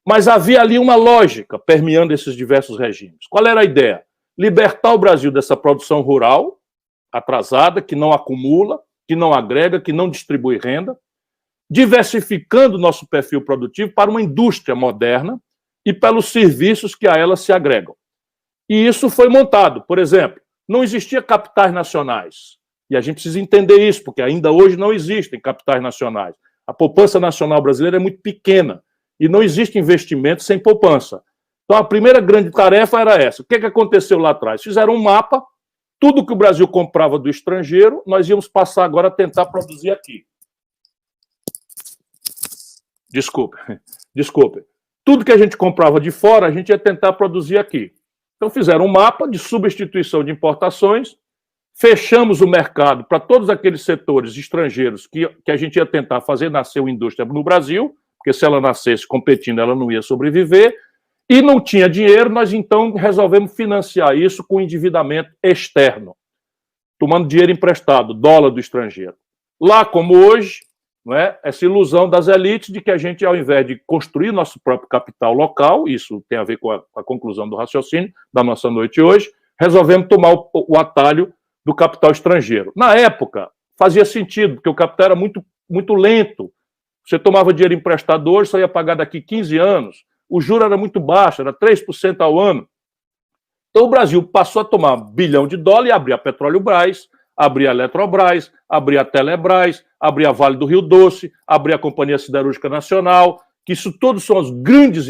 Mas havia ali uma lógica permeando esses diversos regimes. Qual era a ideia? Libertar o Brasil dessa produção rural atrasada, que não acumula, que não agrega, que não distribui renda, diversificando o nosso perfil produtivo para uma indústria moderna e pelos serviços que a ela se agregam. E isso foi montado. Por exemplo, não existia capitais nacionais. E a gente precisa entender isso, porque ainda hoje não existem capitais nacionais. A poupança nacional brasileira é muito pequena e não existe investimento sem poupança. Então, a primeira grande tarefa era essa. O que aconteceu lá atrás? Fizeram um mapa, tudo que o Brasil comprava do estrangeiro, nós íamos passar agora a tentar produzir aqui. Desculpe. Tudo que a gente comprava de fora, a gente ia tentar produzir aqui. Então, fizeram um mapa de substituição de importações, fechamos o mercado para todos aqueles setores estrangeiros que a gente ia tentar fazer nascer uma indústria no Brasil, porque se ela nascesse competindo, ela não ia sobreviver, e não tinha dinheiro, nós então resolvemos financiar isso com endividamento externo, tomando dinheiro emprestado, dólar do estrangeiro. Lá como hoje, não é? Essa ilusão das elites de que a gente, ao invés de construir nosso próprio capital local, isso tem a ver com a conclusão do raciocínio da nossa noite hoje, resolvemos tomar o atalho do capital estrangeiro. Na época, fazia sentido, porque o capital era muito, muito lento. Você tomava dinheiro emprestado hoje, só ia pagar daqui 15 anos. O juro era muito baixo, era 3% ao ano. Então o Brasil passou a tomar $1 bilhão e abrir a Petróleo-Brás, abrir a Eletrobras, abrir a Telebrás, abrir a Vale do Rio Doce, abrir a Companhia Siderúrgica Nacional, que isso todos são os grandes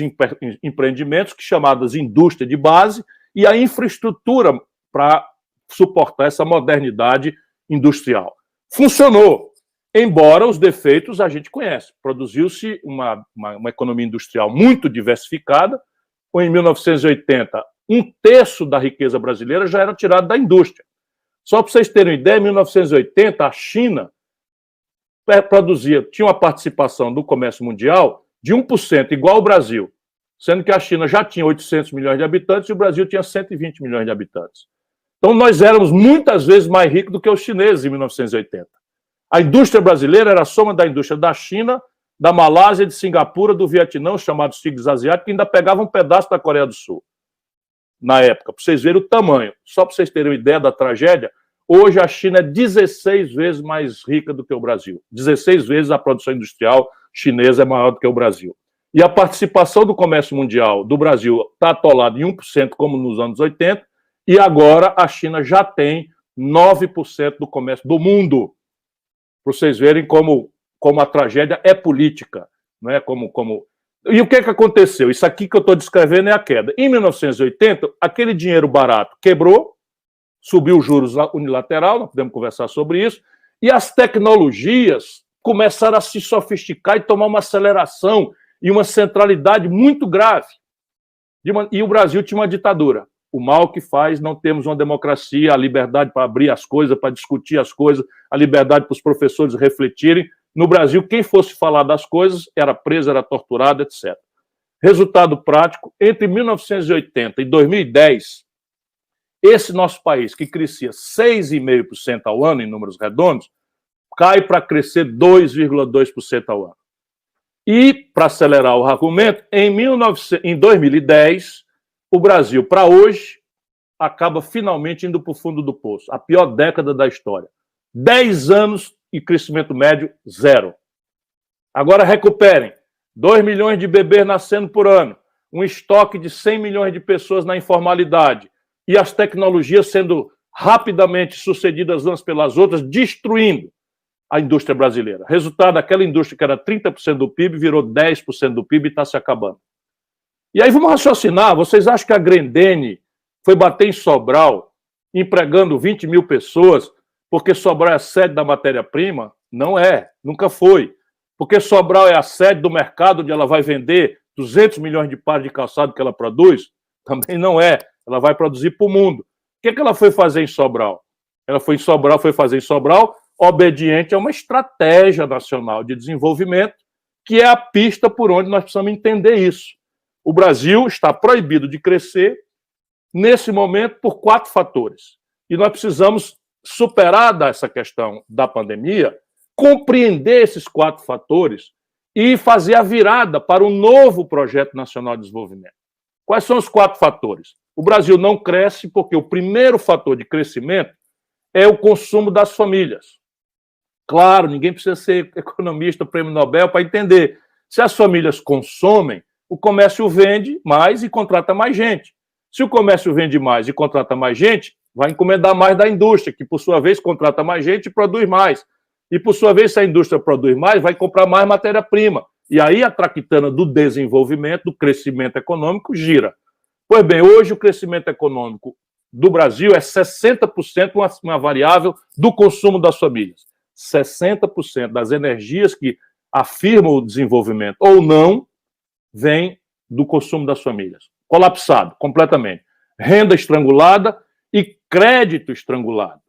empreendimentos, que chamadas indústria de base, e a infraestrutura para suportar essa modernidade industrial. Funcionou, embora os defeitos a gente conhece. Produziu-se uma economia industrial muito diversificada, em 1980, 1/3 da riqueza brasileira já era tirado da indústria. Só para vocês terem uma ideia, em 1980, a China tinha uma participação do comércio mundial de 1%, igual ao Brasil, sendo que a China já tinha 800 milhões de habitantes e o Brasil tinha 120 milhões de habitantes. Então, nós éramos muitas vezes mais ricos do que os chineses em 1980. A indústria brasileira era a soma da indústria da China, da Malásia, de Singapura, do Vietnã, os chamados tigres asiáticos, que ainda pegavam um pedaço da Coreia do Sul. Na época, para vocês verem o tamanho. Só para vocês terem uma ideia da tragédia, hoje a China é 16 vezes mais rica do que o Brasil. 16 vezes a produção industrial chinesa é maior do que o Brasil. E a participação do comércio mundial do Brasil está atolada em 1%, como nos anos 80, e agora a China já tem 9% do comércio do mundo. Para vocês verem como a tragédia é política. Não é? E o que aconteceu? Isso aqui que eu estou descrevendo é a queda. Em 1980, aquele dinheiro barato quebrou, subiu os juros unilateral, não podemos conversar sobre isso, e as tecnologias começaram a se sofisticar e tomar uma aceleração e uma centralidade muito grave. E o Brasil tinha uma ditadura. O mal que faz, não temos uma democracia, a liberdade para abrir as coisas, para discutir as coisas, a liberdade para os professores refletirem. No Brasil, quem fosse falar das coisas era preso, era torturado, etc. Resultado prático, entre 1980 e 2010, esse nosso país, que crescia 6,5% ao ano, em números redondos, cai para crescer 2,2% ao ano. E, para acelerar o argumento, em 2010, o Brasil, para hoje, acaba finalmente indo para o fundo do poço. A pior década da história. 10 anos e crescimento médio, 0. Agora recuperem. 2 milhões de bebês nascendo por ano. Um estoque de 100 milhões de pessoas na informalidade. E as tecnologias sendo rapidamente sucedidas umas pelas outras, destruindo a indústria brasileira. Resultado, aquela indústria que era 30% do PIB virou 10% do PIB e está se acabando. E aí vamos raciocinar. Vocês acham que a Grendene foi bater em Sobral, empregando 20 mil pessoas, porque Sobral é a sede da matéria-prima? Não é, nunca foi. Porque Sobral é a sede do mercado onde ela vai vender 200 milhões de pares de calçado que ela produz? Também não é. Ela vai produzir para o mundo. O que ela foi fazer em Sobral? Ela foi fazer em Sobral obediente a uma estratégia nacional de desenvolvimento, que é a pista por onde nós precisamos entender isso. O Brasil está proibido de crescer, nesse momento, por 4 fatores. E nós precisamos superar essa questão da pandemia, compreender esses 4 fatores e fazer a virada para um novo Projeto Nacional de Desenvolvimento. Quais são os 4 fatores? O Brasil não cresce porque o primeiro fator de crescimento é o consumo das famílias. Claro, ninguém precisa ser economista, prêmio Nobel, para entender. Se as famílias consomem, o comércio vende mais e contrata mais gente. Se o comércio vende mais e contrata mais gente, vai encomendar mais da indústria, que por sua vez contrata mais gente e produz mais. E por sua vez, se a indústria produz mais, vai comprar mais matéria-prima. E aí a traquitana do desenvolvimento, do crescimento econômico, gira. Pois bem, hoje o crescimento econômico do Brasil é 60% uma variável do consumo das famílias. 60% das energias que afirmam o desenvolvimento ou não vem do consumo das famílias. Colapsado, completamente. Renda estrangulada e crédito estrangulado.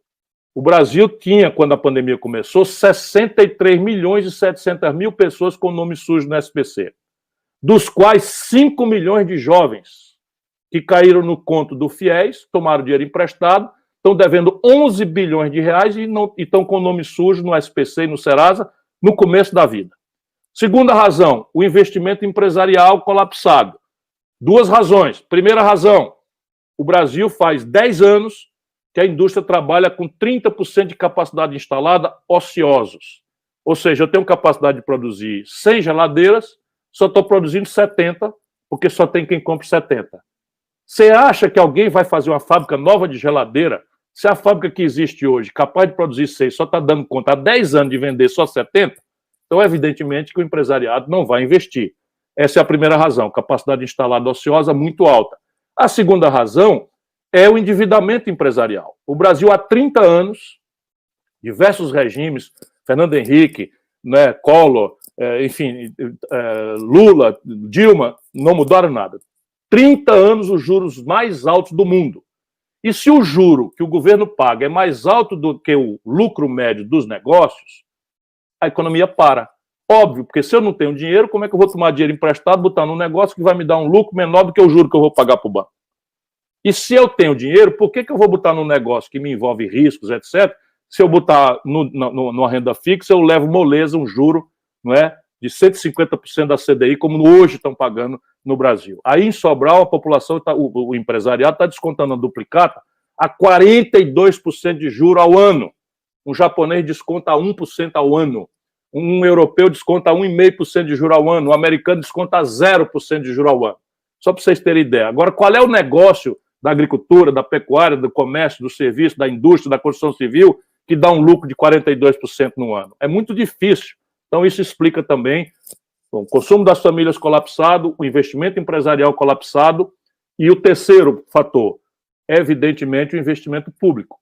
O Brasil tinha, quando a pandemia começou, 63 milhões e 700 mil pessoas com nome sujo no SPC, dos quais 5 milhões de jovens que caíram no conto do FIES, tomaram dinheiro emprestado, estão devendo 11 bilhões de reais e estão com nome sujo no SPC e no Serasa no começo da vida. Segunda razão, o investimento empresarial colapsado. 2 razões. Primeira razão, o Brasil faz 10 anos que a indústria trabalha com 30% de capacidade instalada ociosos. Ou seja, eu tenho capacidade de produzir 100 geladeiras, só estou produzindo 70, porque só tem quem compre 70. Você acha que alguém vai fazer uma fábrica nova de geladeira, se a fábrica que existe hoje, capaz de produzir 6, só está dando conta há 10 anos de vender só 70? Então, evidentemente, que o empresariado não vai investir. Essa é a primeira razão, capacidade instalada ociosa muito alta. A segunda razão é o endividamento empresarial. O Brasil, há 30 anos, diversos regimes, Fernando Henrique, né, Collor, enfim, Lula, Dilma, não mudaram nada. 30 anos os juros mais altos do mundo. E se o juro que o governo paga é mais alto do que o lucro médio dos negócios, a economia para. Óbvio, porque se eu não tenho dinheiro, como é que eu vou tomar dinheiro emprestado, botar num negócio que vai me dar um lucro menor do que o juro que eu vou pagar para o banco? E se eu tenho dinheiro, por que eu vou botar num negócio que me envolve riscos, etc., se eu botar numa renda fixa, eu levo moleza, um juro, não é, de 150% da CDI, como hoje estão pagando no Brasil. Aí, em Sobral, a população, o empresariado está descontando a duplicata a 42% de juro ao ano. Um japonês desconta 1% ao ano. Um europeu desconta 1,5% de juro ao ano. Um americano desconta 0% de juro ao ano. Só para vocês terem ideia. Agora, qual é o negócio da agricultura, da pecuária, do comércio, do serviço, da indústria, da construção civil, que dá um lucro de 42% no ano? É muito difícil. Então, isso explica também o consumo das famílias colapsado, o investimento empresarial colapsado, e o terceiro fator, evidentemente, o investimento público.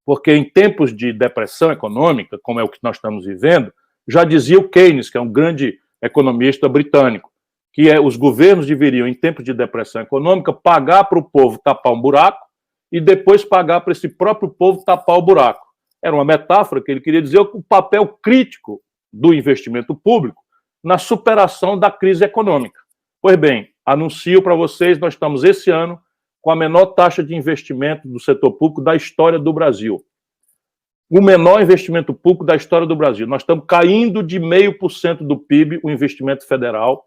Porque em tempos de depressão econômica, como é o que nós estamos vivendo, já dizia o Keynes, que é um grande economista britânico, que os governos deveriam, em tempos de depressão econômica, pagar para o povo tapar um buraco e depois pagar para esse próprio povo tapar o buraco. Era uma metáfora que ele queria dizer o papel crítico do investimento público na superação da crise econômica. Pois bem, anuncio para vocês, nós estamos esse ano com a menor taxa de investimento do setor público da história do Brasil. O menor investimento público da história do Brasil. Nós estamos caindo de 0,5% do PIB, o investimento federal,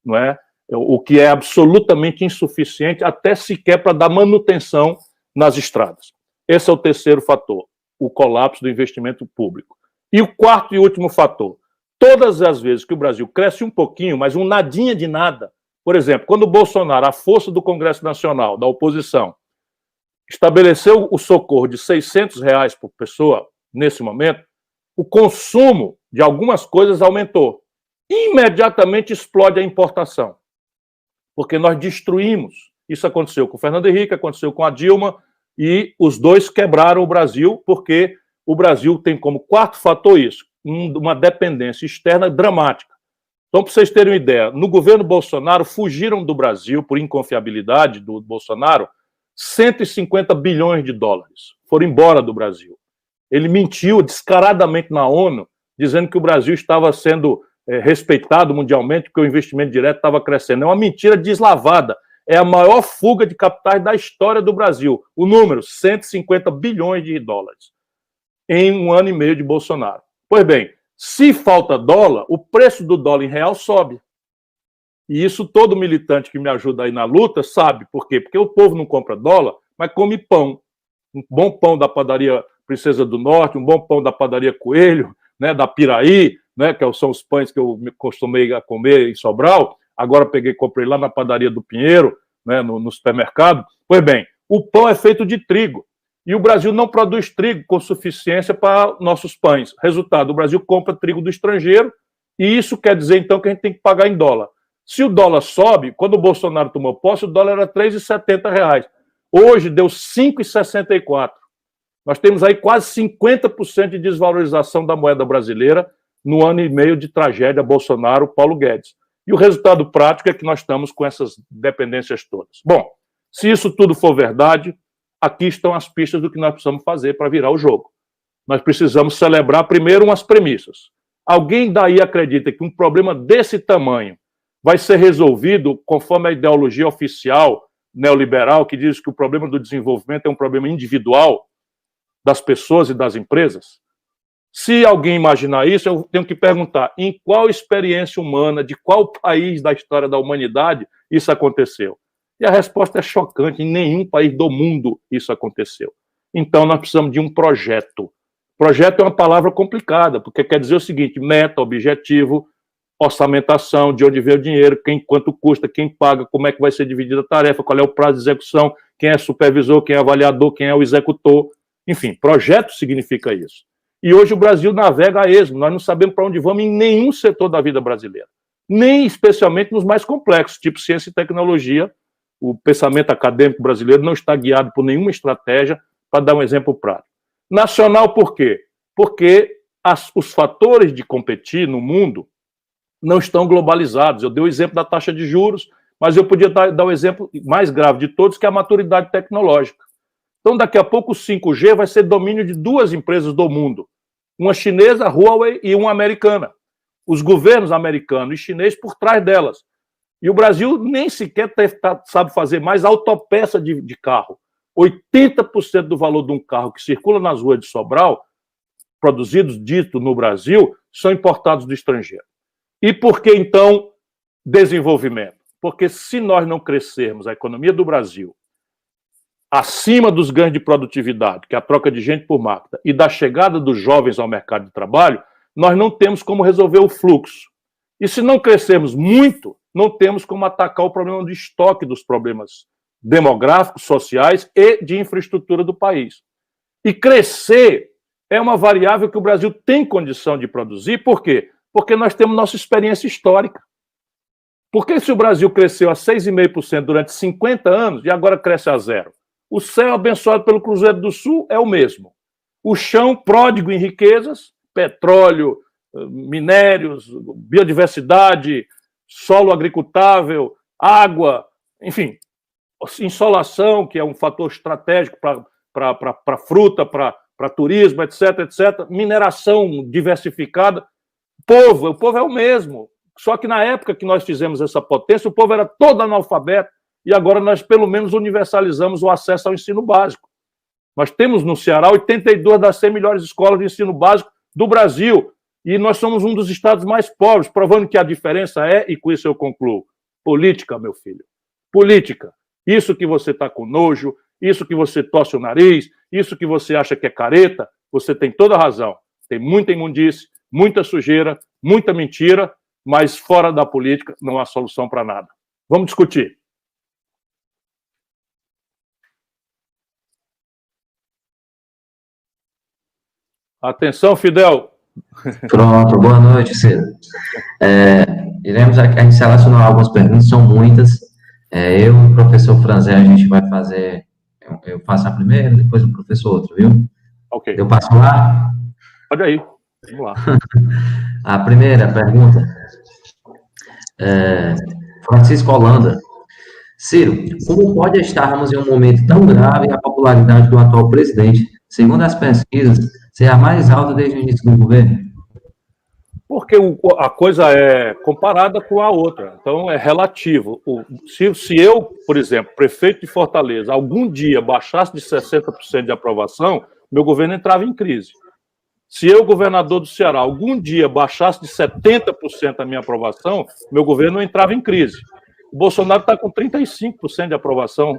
não é? O que é absolutamente insuficiente, até sequer para dar manutenção nas estradas. Esse é o terceiro fator, o colapso do investimento público. E o quarto e último fator, todas as vezes que o Brasil cresce um pouquinho, mas um nadinha de nada, por exemplo, quando o Bolsonaro, a força do Congresso Nacional, da oposição, estabeleceu o socorro de R$600 por pessoa, nesse momento, o consumo de algumas coisas aumentou. Imediatamente explode a importação. Porque nós destruímos. Isso aconteceu com o Fernando Henrique, aconteceu com a Dilma, e os dois quebraram o Brasil, porque o Brasil tem como quarto fator isso, uma dependência externa dramática. Então, para vocês terem uma ideia, no governo Bolsonaro, fugiram do Brasil, por inconfiabilidade do Bolsonaro, 150 bilhões de dólares. Foram embora do Brasil. Ele mentiu descaradamente na ONU, dizendo que o Brasil estava sendo respeitado mundialmente, porque o investimento direto estava crescendo. É uma mentira deslavada. É a maior fuga de capitais da história do Brasil. O número, 150 bilhões de dólares. Em um ano e meio de Bolsonaro. Pois bem, Se falta dólar, o preço do dólar em real sobe. E isso todo militante que me ajuda aí na luta sabe. Por quê? Porque o povo não compra dólar, mas come pão. Um bom pão da padaria Princesa do Norte, um bom pão da padaria Coelho, né, da Piraí, né, que são os pães que eu me costumei a comer em Sobral. Agora comprei lá na padaria do Pinheiro, né, no supermercado. Pois bem, o pão é feito de trigo. E o Brasil não produz trigo com suficiência para nossos pães. Resultado, o Brasil compra trigo do estrangeiro e isso quer dizer, então, que a gente tem que pagar em dólar. Se o dólar sobe, quando o Bolsonaro tomou posse, o dólar era R$ 3,70. Hoje deu 5,64. Nós temos aí quase 50% de desvalorização da moeda brasileira no ano e meio de tragédia Bolsonaro-Paulo Guedes. E o resultado prático é que nós estamos com essas dependências todas. Bom, se isso tudo for verdade, aqui estão as pistas do que nós precisamos fazer para virar o jogo. Nós precisamos celebrar primeiro umas premissas. Alguém daí acredita que um problema desse tamanho vai ser resolvido conforme a ideologia oficial neoliberal, que diz que o problema do desenvolvimento é um problema individual das pessoas e das empresas? Se alguém imaginar isso, eu tenho que perguntar, em qual experiência humana, de qual país da história da humanidade isso aconteceu? E a resposta é chocante, em nenhum país do mundo isso aconteceu. Então, nós precisamos de um projeto. Projeto é uma palavra complicada, porque quer dizer o seguinte, meta, objetivo, orçamentação, de onde vem o dinheiro, quanto custa, quem paga, como é que vai ser dividida a tarefa, qual é o prazo de execução, quem é supervisor, quem é avaliador, quem é o executor. Enfim, projeto significa isso. E hoje o Brasil navega a esmo, nós não sabemos para onde vamos em nenhum setor da vida brasileira, nem especialmente nos mais complexos, tipo ciência e tecnologia. O pensamento acadêmico brasileiro não está guiado por nenhuma estratégia, para dar um exemplo prático. Nacional por quê? Porque os fatores de competir no mundo não estão globalizados. Eu dei o exemplo da taxa de juros, mas eu podia dar o exemplo mais grave de todos, que é a maturidade tecnológica. Então, daqui a pouco, o 5G vai ser domínio de duas empresas do mundo, uma chinesa, a Huawei, e uma americana. Os governos americanos e chineses por trás delas. E o Brasil nem sequer sabe fazer mais autopeça de carro. 80% do valor de um carro que circula nas ruas de Sobral, produzidos, dito, no Brasil, são importados do estrangeiro. E por que, então, desenvolvimento? Porque se nós não crescermos a economia do Brasil acima dos ganhos de produtividade, que é a troca de gente por máquina, e da chegada dos jovens ao mercado de trabalho, nós não temos como resolver o fluxo. E se não crescermos muito, não temos como atacar o problema do estoque dos problemas demográficos, sociais e de infraestrutura do país. E crescer é uma variável que o Brasil tem condição de produzir, por quê? Porque nós temos nossa experiência histórica. Porque se o Brasil cresceu a 6,5% durante 50 anos e agora cresce a zero? O céu abençoado pelo Cruzeiro do Sul é o mesmo. O chão pródigo em riquezas, petróleo, minérios, biodiversidade, solo agricultável, água, enfim, insolação, que é um fator estratégico para fruta, para turismo, etc., etc., mineração diversificada. O povo é o mesmo. Só que na época que nós fizemos essa potência, o povo era todo analfabeto, e agora nós, pelo menos, universalizamos o acesso ao ensino básico. Nós temos no Ceará 82 das 100 melhores escolas de ensino básico do Brasil, e nós somos um dos estados mais pobres, provando que a diferença é, e com isso eu concluo, política, meu filho. Política. Isso que você está com nojo, isso que você torce o nariz, isso que você acha que é careta, você tem toda a razão. Tem muita imundície, muita sujeira, muita mentira, mas fora da política não há solução para nada. Vamos discutir. Atenção, Fidel. Pronto, boa noite, Ciro. A gente selecionou algumas perguntas, são muitas. Eu e o professor Franzé, a gente vai fazer, eu faço a primeira, depois o professor outro, viu? Ok. Eu passo lá? Pode aí, vamos lá. A primeira pergunta, Francisco Holanda. Ciro, como pode estarmos em um momento tão grave a popularidade do atual presidente, segundo as pesquisas, ser a mais alta desde o início do governo? Porque a coisa é comparada com a outra, então é relativo. Se eu, por exemplo, prefeito de Fortaleza, algum dia baixasse de 60% de aprovação, meu governo entrava em crise. Se eu, governador do Ceará, algum dia baixasse de 70% a minha aprovação, meu governo não entrava em crise. O Bolsonaro está com 35% de aprovação.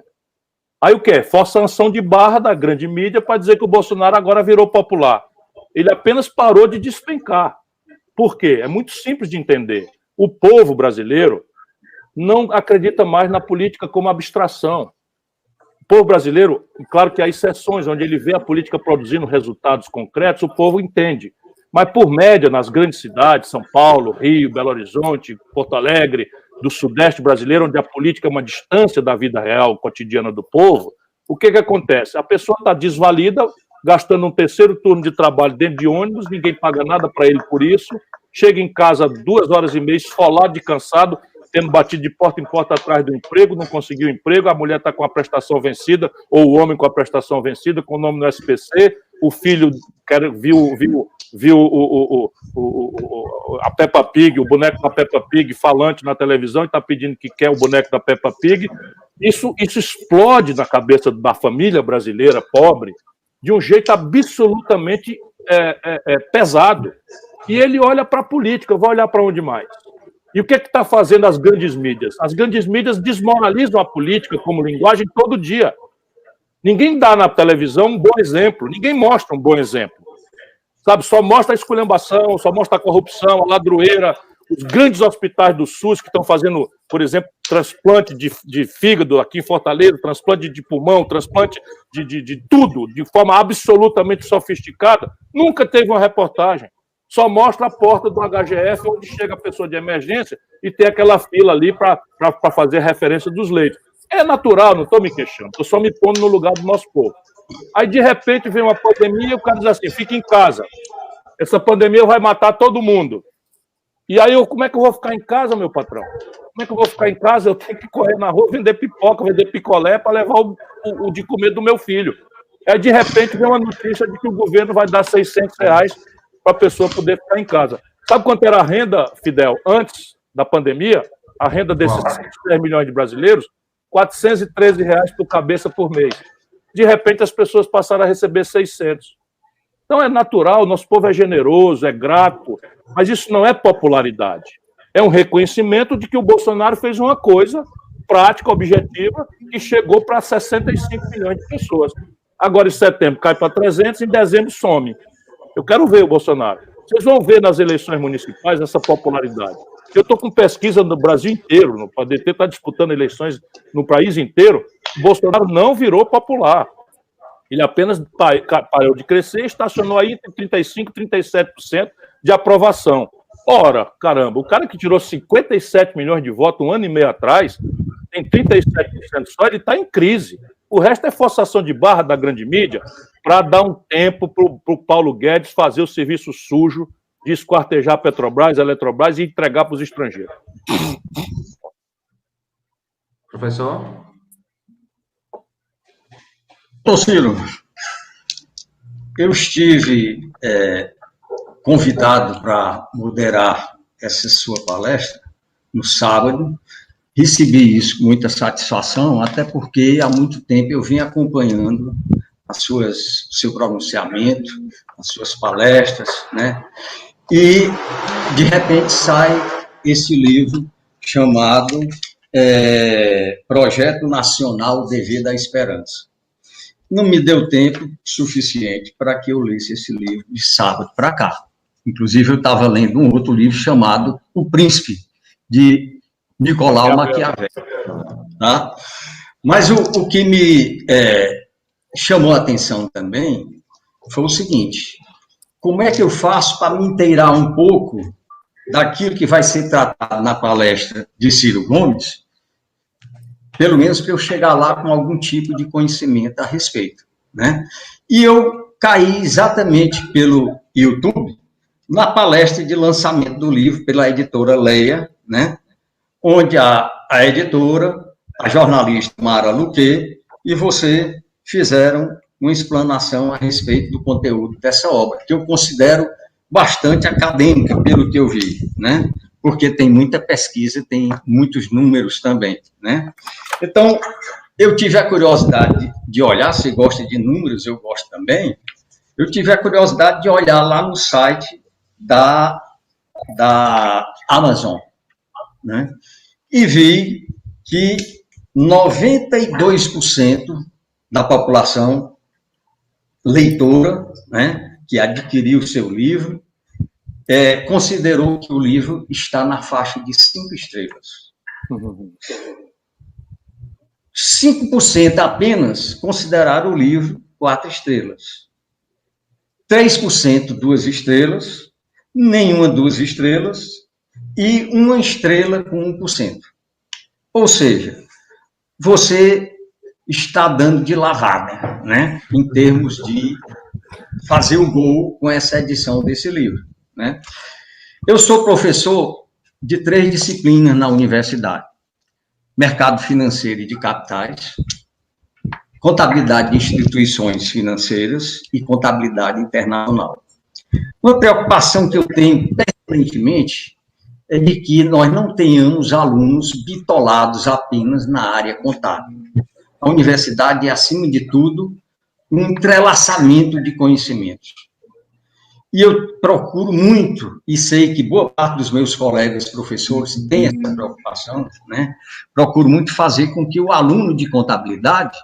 Aí o quê? Forçação de barra da grande mídia para dizer que o Bolsonaro agora virou popular. Ele apenas parou de despencar. Por quê? É muito simples de entender. O povo brasileiro não acredita mais na política como abstração. O povo brasileiro, claro que há exceções, onde ele vê a política produzindo resultados concretos, o povo entende. Mas, por média, nas grandes cidades, São Paulo, Rio, Belo Horizonte, Porto Alegre, do Sudeste brasileiro, onde a política é uma distância da vida real, cotidiana do povo, o que acontece? A pessoa está desvalida, gastando um terceiro turno de trabalho dentro de ônibus, ninguém paga nada para ele por isso, chega em casa 2 horas e meia, esfolado de cansado, tendo batido de porta em porta atrás do emprego, não conseguiu emprego, a mulher está com a prestação vencida, ou o homem com a prestação vencida, com o nome no SPC, o filho viu a Peppa Pig, o boneco da Peppa Pig falante na televisão e está pedindo que quer o boneco da Peppa Pig. Isso explode na cabeça da família brasileira pobre de um jeito absolutamente pesado. E ele olha para a política, vai olhar para onde mais? E o que está fazendo as grandes mídias? As grandes mídias desmoralizam a política como linguagem todo dia. Ninguém dá na televisão um bom exemplo, ninguém mostra um bom exemplo. Sabe, só mostra a esculhambação, só mostra a corrupção, a ladroeira, os grandes hospitais do SUS que estão fazendo, por exemplo, transplante de fígado aqui em Fortaleza, transplante de pulmão, transplante de tudo, de forma absolutamente sofisticada. Nunca teve uma reportagem. Só mostra a porta do HGF, onde chega a pessoa de emergência e tem aquela fila ali para fazer referência dos leitos. É natural, não estou me queixando, estou só me pondo no lugar do nosso povo. Aí, de repente, vem uma pandemia e o cara diz assim, fica em casa. Essa pandemia vai matar todo mundo. E aí, como é que eu vou ficar em casa, meu patrão? Como é que eu vou ficar em casa? Eu tenho que correr na rua, vender pipoca, vender picolé para levar o de comer do meu filho. Aí, de repente, vem uma notícia de que o governo vai dar R$600 para a pessoa poder ficar em casa. Sabe quanto era a renda, Fidel, antes da pandemia? A renda desses 110 milhões de brasileiros? R$413 por cabeça por mês. De repente, as pessoas passaram a receber 600. Então, é natural, nosso povo é generoso, é grato, mas isso não é popularidade. É um reconhecimento de que o Bolsonaro fez uma coisa prática, objetiva, que chegou para 65 milhões de pessoas. Agora, em setembro, cai para 300, em dezembro, some. Eu quero ver o Bolsonaro. Vocês vão ver nas eleições municipais essa popularidade. Eu estou com pesquisa no Brasil inteiro, o PDT está disputando eleições no país inteiro. O Bolsonaro não virou popular. Ele apenas parou de crescer e estacionou aí entre 35% e 37% de aprovação. Ora, caramba, o cara que tirou 57 milhões de votos um ano e meio atrás, tem 37% só, ele está em crise. O resto é forçação de barra da grande mídia para dar um tempo para o Paulo Guedes fazer o serviço sujo de esquartejar a Petrobras, a Eletrobras e entregar para os estrangeiros. Professor? Ciro, eu estive convidado para moderar essa sua palestra no sábado. Recebi isso com muita satisfação, até porque há muito tempo eu vim acompanhando o seu pronunciamento, as suas palestras, né? E, de repente, sai esse livro chamado Projeto Nacional Dever da Esperança. Não me deu tempo suficiente para que eu lesse esse livro de sábado para cá. Inclusive, eu estava lendo um outro livro chamado O Príncipe, de Nicolau Maquiavel. Tá? Mas o que me chamou a atenção também foi o seguinte: como é que eu faço para me inteirar um pouco daquilo que vai ser tratado na palestra de Ciro Gomes, pelo menos para eu chegar lá com algum tipo de conhecimento a respeito, né? E eu caí exatamente pelo YouTube na palestra de lançamento do livro pela editora Leia, né? Onde a editora, a jornalista Mara Luque e você fizeram uma explanação a respeito do conteúdo dessa obra, que eu considero bastante acadêmica, pelo que eu vi, né? Porque tem muita pesquisa, tem muitos números também, né? Então, eu tive a curiosidade de olhar, se gosta de números, eu gosto também, eu tive a curiosidade de olhar lá no site da Amazon, né? E vi que 92% da população leitora, né, que adquiriu o seu livro, considerou que o livro está na faixa de 5 estrelas. 5% apenas consideraram o livro 4 estrelas. 3% 2 estrelas, nenhuma 2 estrelas e 1 estrela com 1%. Ou seja, você está dando de lavada, né, em termos de fazer o gol com essa edição desse livro, né? Eu sou professor de 3 disciplinas na universidade: mercado financeiro e de capitais, contabilidade de instituições financeiras e contabilidade internacional. Uma preocupação que eu tenho permanentemente é de que nós não tenhamos alunos bitolados apenas na área contábil. A universidade é, acima de tudo, um entrelaçamento de conhecimentos. E eu procuro muito, e sei que boa parte dos meus colegas professores tem essa preocupação, né? Procuro muito fazer com que o aluno de contabilidade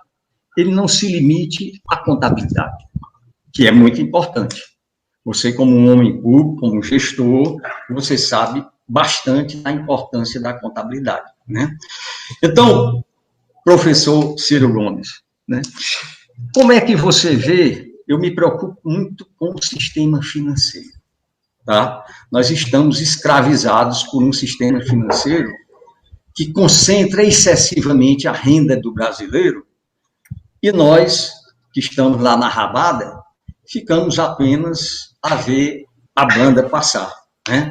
ele não se limite à contabilidade, que é muito importante. Você, como um homem público, como um gestor, você sabe bastante da importância da contabilidade, né? Então, professor Ciro Gomes, né? Como é que você vê? Eu me preocupo muito com o sistema financeiro, tá? Nós estamos escravizados por um sistema financeiro que concentra excessivamente a renda do brasileiro e nós, que estamos lá na rabada, ficamos apenas a ver a banda passar, né?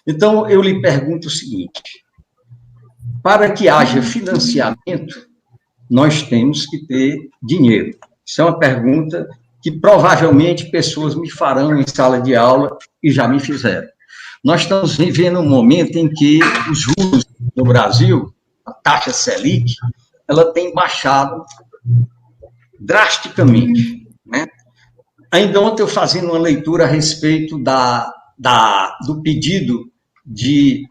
Então, eu lhe pergunto o seguinte: para que haja financiamento, nós temos que ter dinheiro. Isso é uma pergunta que provavelmente pessoas me farão em sala de aula e já me fizeram. Nós estamos vivendo um momento em que os juros no Brasil, a taxa Selic, ela tem baixado drasticamente, né? Ainda ontem eu fazendo uma leitura a respeito do pedido de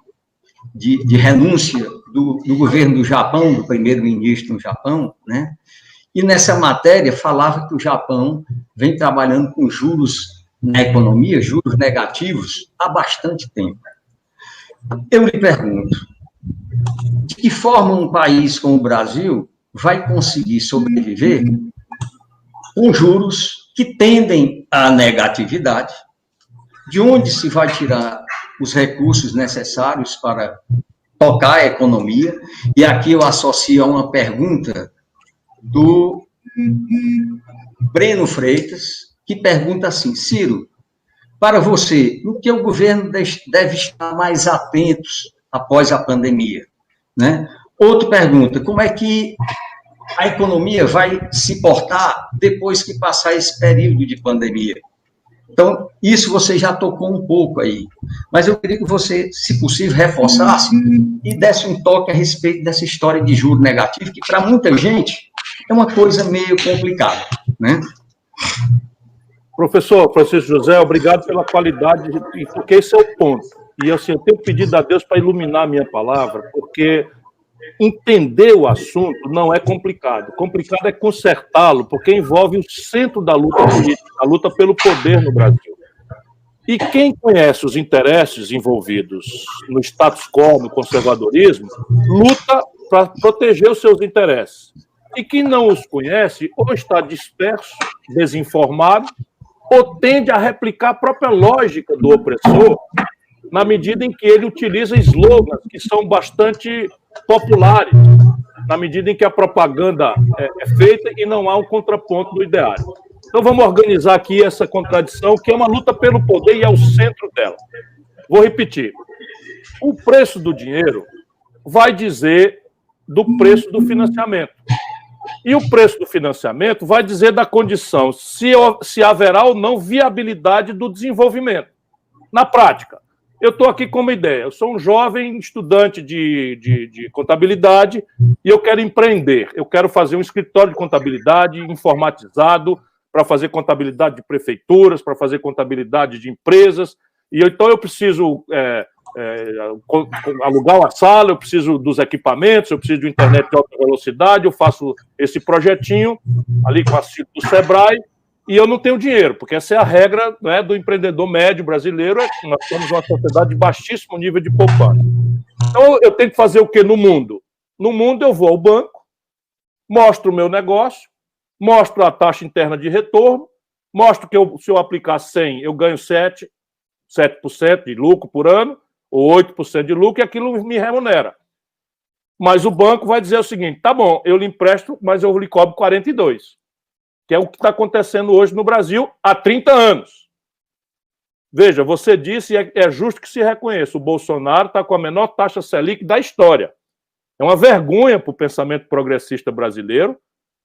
renúncia do governo do Japão, do primeiro-ministro no Japão, né? E nessa matéria falava que o Japão vem trabalhando com juros na economia, juros negativos, há bastante tempo. Eu lhe pergunto, de que forma um país como o Brasil vai conseguir sobreviver com juros que tendem à negatividade? De onde se vai tirar os recursos necessários para tocar a economia? E aqui eu associo a uma pergunta do Breno Freitas, que pergunta assim: Ciro, para você, no que o governo deve estar mais atentos após a pandemia, né? Outra pergunta: como é que a economia vai se portar depois que passar esse período de pandemia? Então, isso você já tocou um pouco aí, mas eu queria que você, se possível, reforçasse e desse um toque a respeito dessa história de juro negativo, que para muita gente é uma coisa meio complicada, né? Professor Francisco José, obrigado pela qualidade, porque esse é o ponto. E assim, eu tenho pedido a Deus para iluminar a minha palavra, porque entender o assunto não é complicado. Complicado é consertá-lo, porque envolve o centro da luta política, a luta pelo poder no Brasil. E quem conhece os interesses envolvidos no status quo, no conservadorismo, luta para proteger os seus interesses. E quem não os conhece, ou está disperso, desinformado, ou tende a replicar a própria lógica do opressor, na medida em que ele utiliza slogans que são bastante populares, na medida em que a propaganda é feita e não há um contraponto do ideário. Então vamos organizar aqui essa contradição, que é uma luta pelo poder e é o centro dela. Vou repetir. O preço do dinheiro vai dizer do preço do financiamento. E o preço do financiamento vai dizer da condição se haverá ou não viabilidade do desenvolvimento. Na prática, eu estou aqui com uma ideia. Eu sou um jovem estudante de contabilidade e eu quero empreender. Eu quero fazer um escritório de contabilidade informatizado para fazer contabilidade de prefeituras, para fazer contabilidade de empresas, e então eu preciso alugar uma sala, eu preciso dos equipamentos, eu preciso de internet de alta velocidade, eu faço esse projetinho ali com a CIT do Sebrae, e eu não tenho dinheiro, porque essa é a regra, né, do empreendedor médio brasileiro, nós temos uma sociedade de baixíssimo nível de poupança. Então, eu tenho que fazer o quê no mundo? No mundo, eu vou ao banco, mostro o meu negócio, mostro a taxa interna de retorno, mostro que se eu aplicar 100, eu ganho 7% de lucro por ano, ou 8% de lucro, e aquilo me remunera. Mas o banco vai dizer o seguinte, tá bom, eu lhe empresto, mas eu lhe cobro 42%, que é o que está acontecendo hoje no Brasil há 30 anos. Veja, você disse, e é justo que se reconheça, o Bolsonaro está com a menor taxa Selic da história. É uma vergonha para o pensamento progressista brasileiro.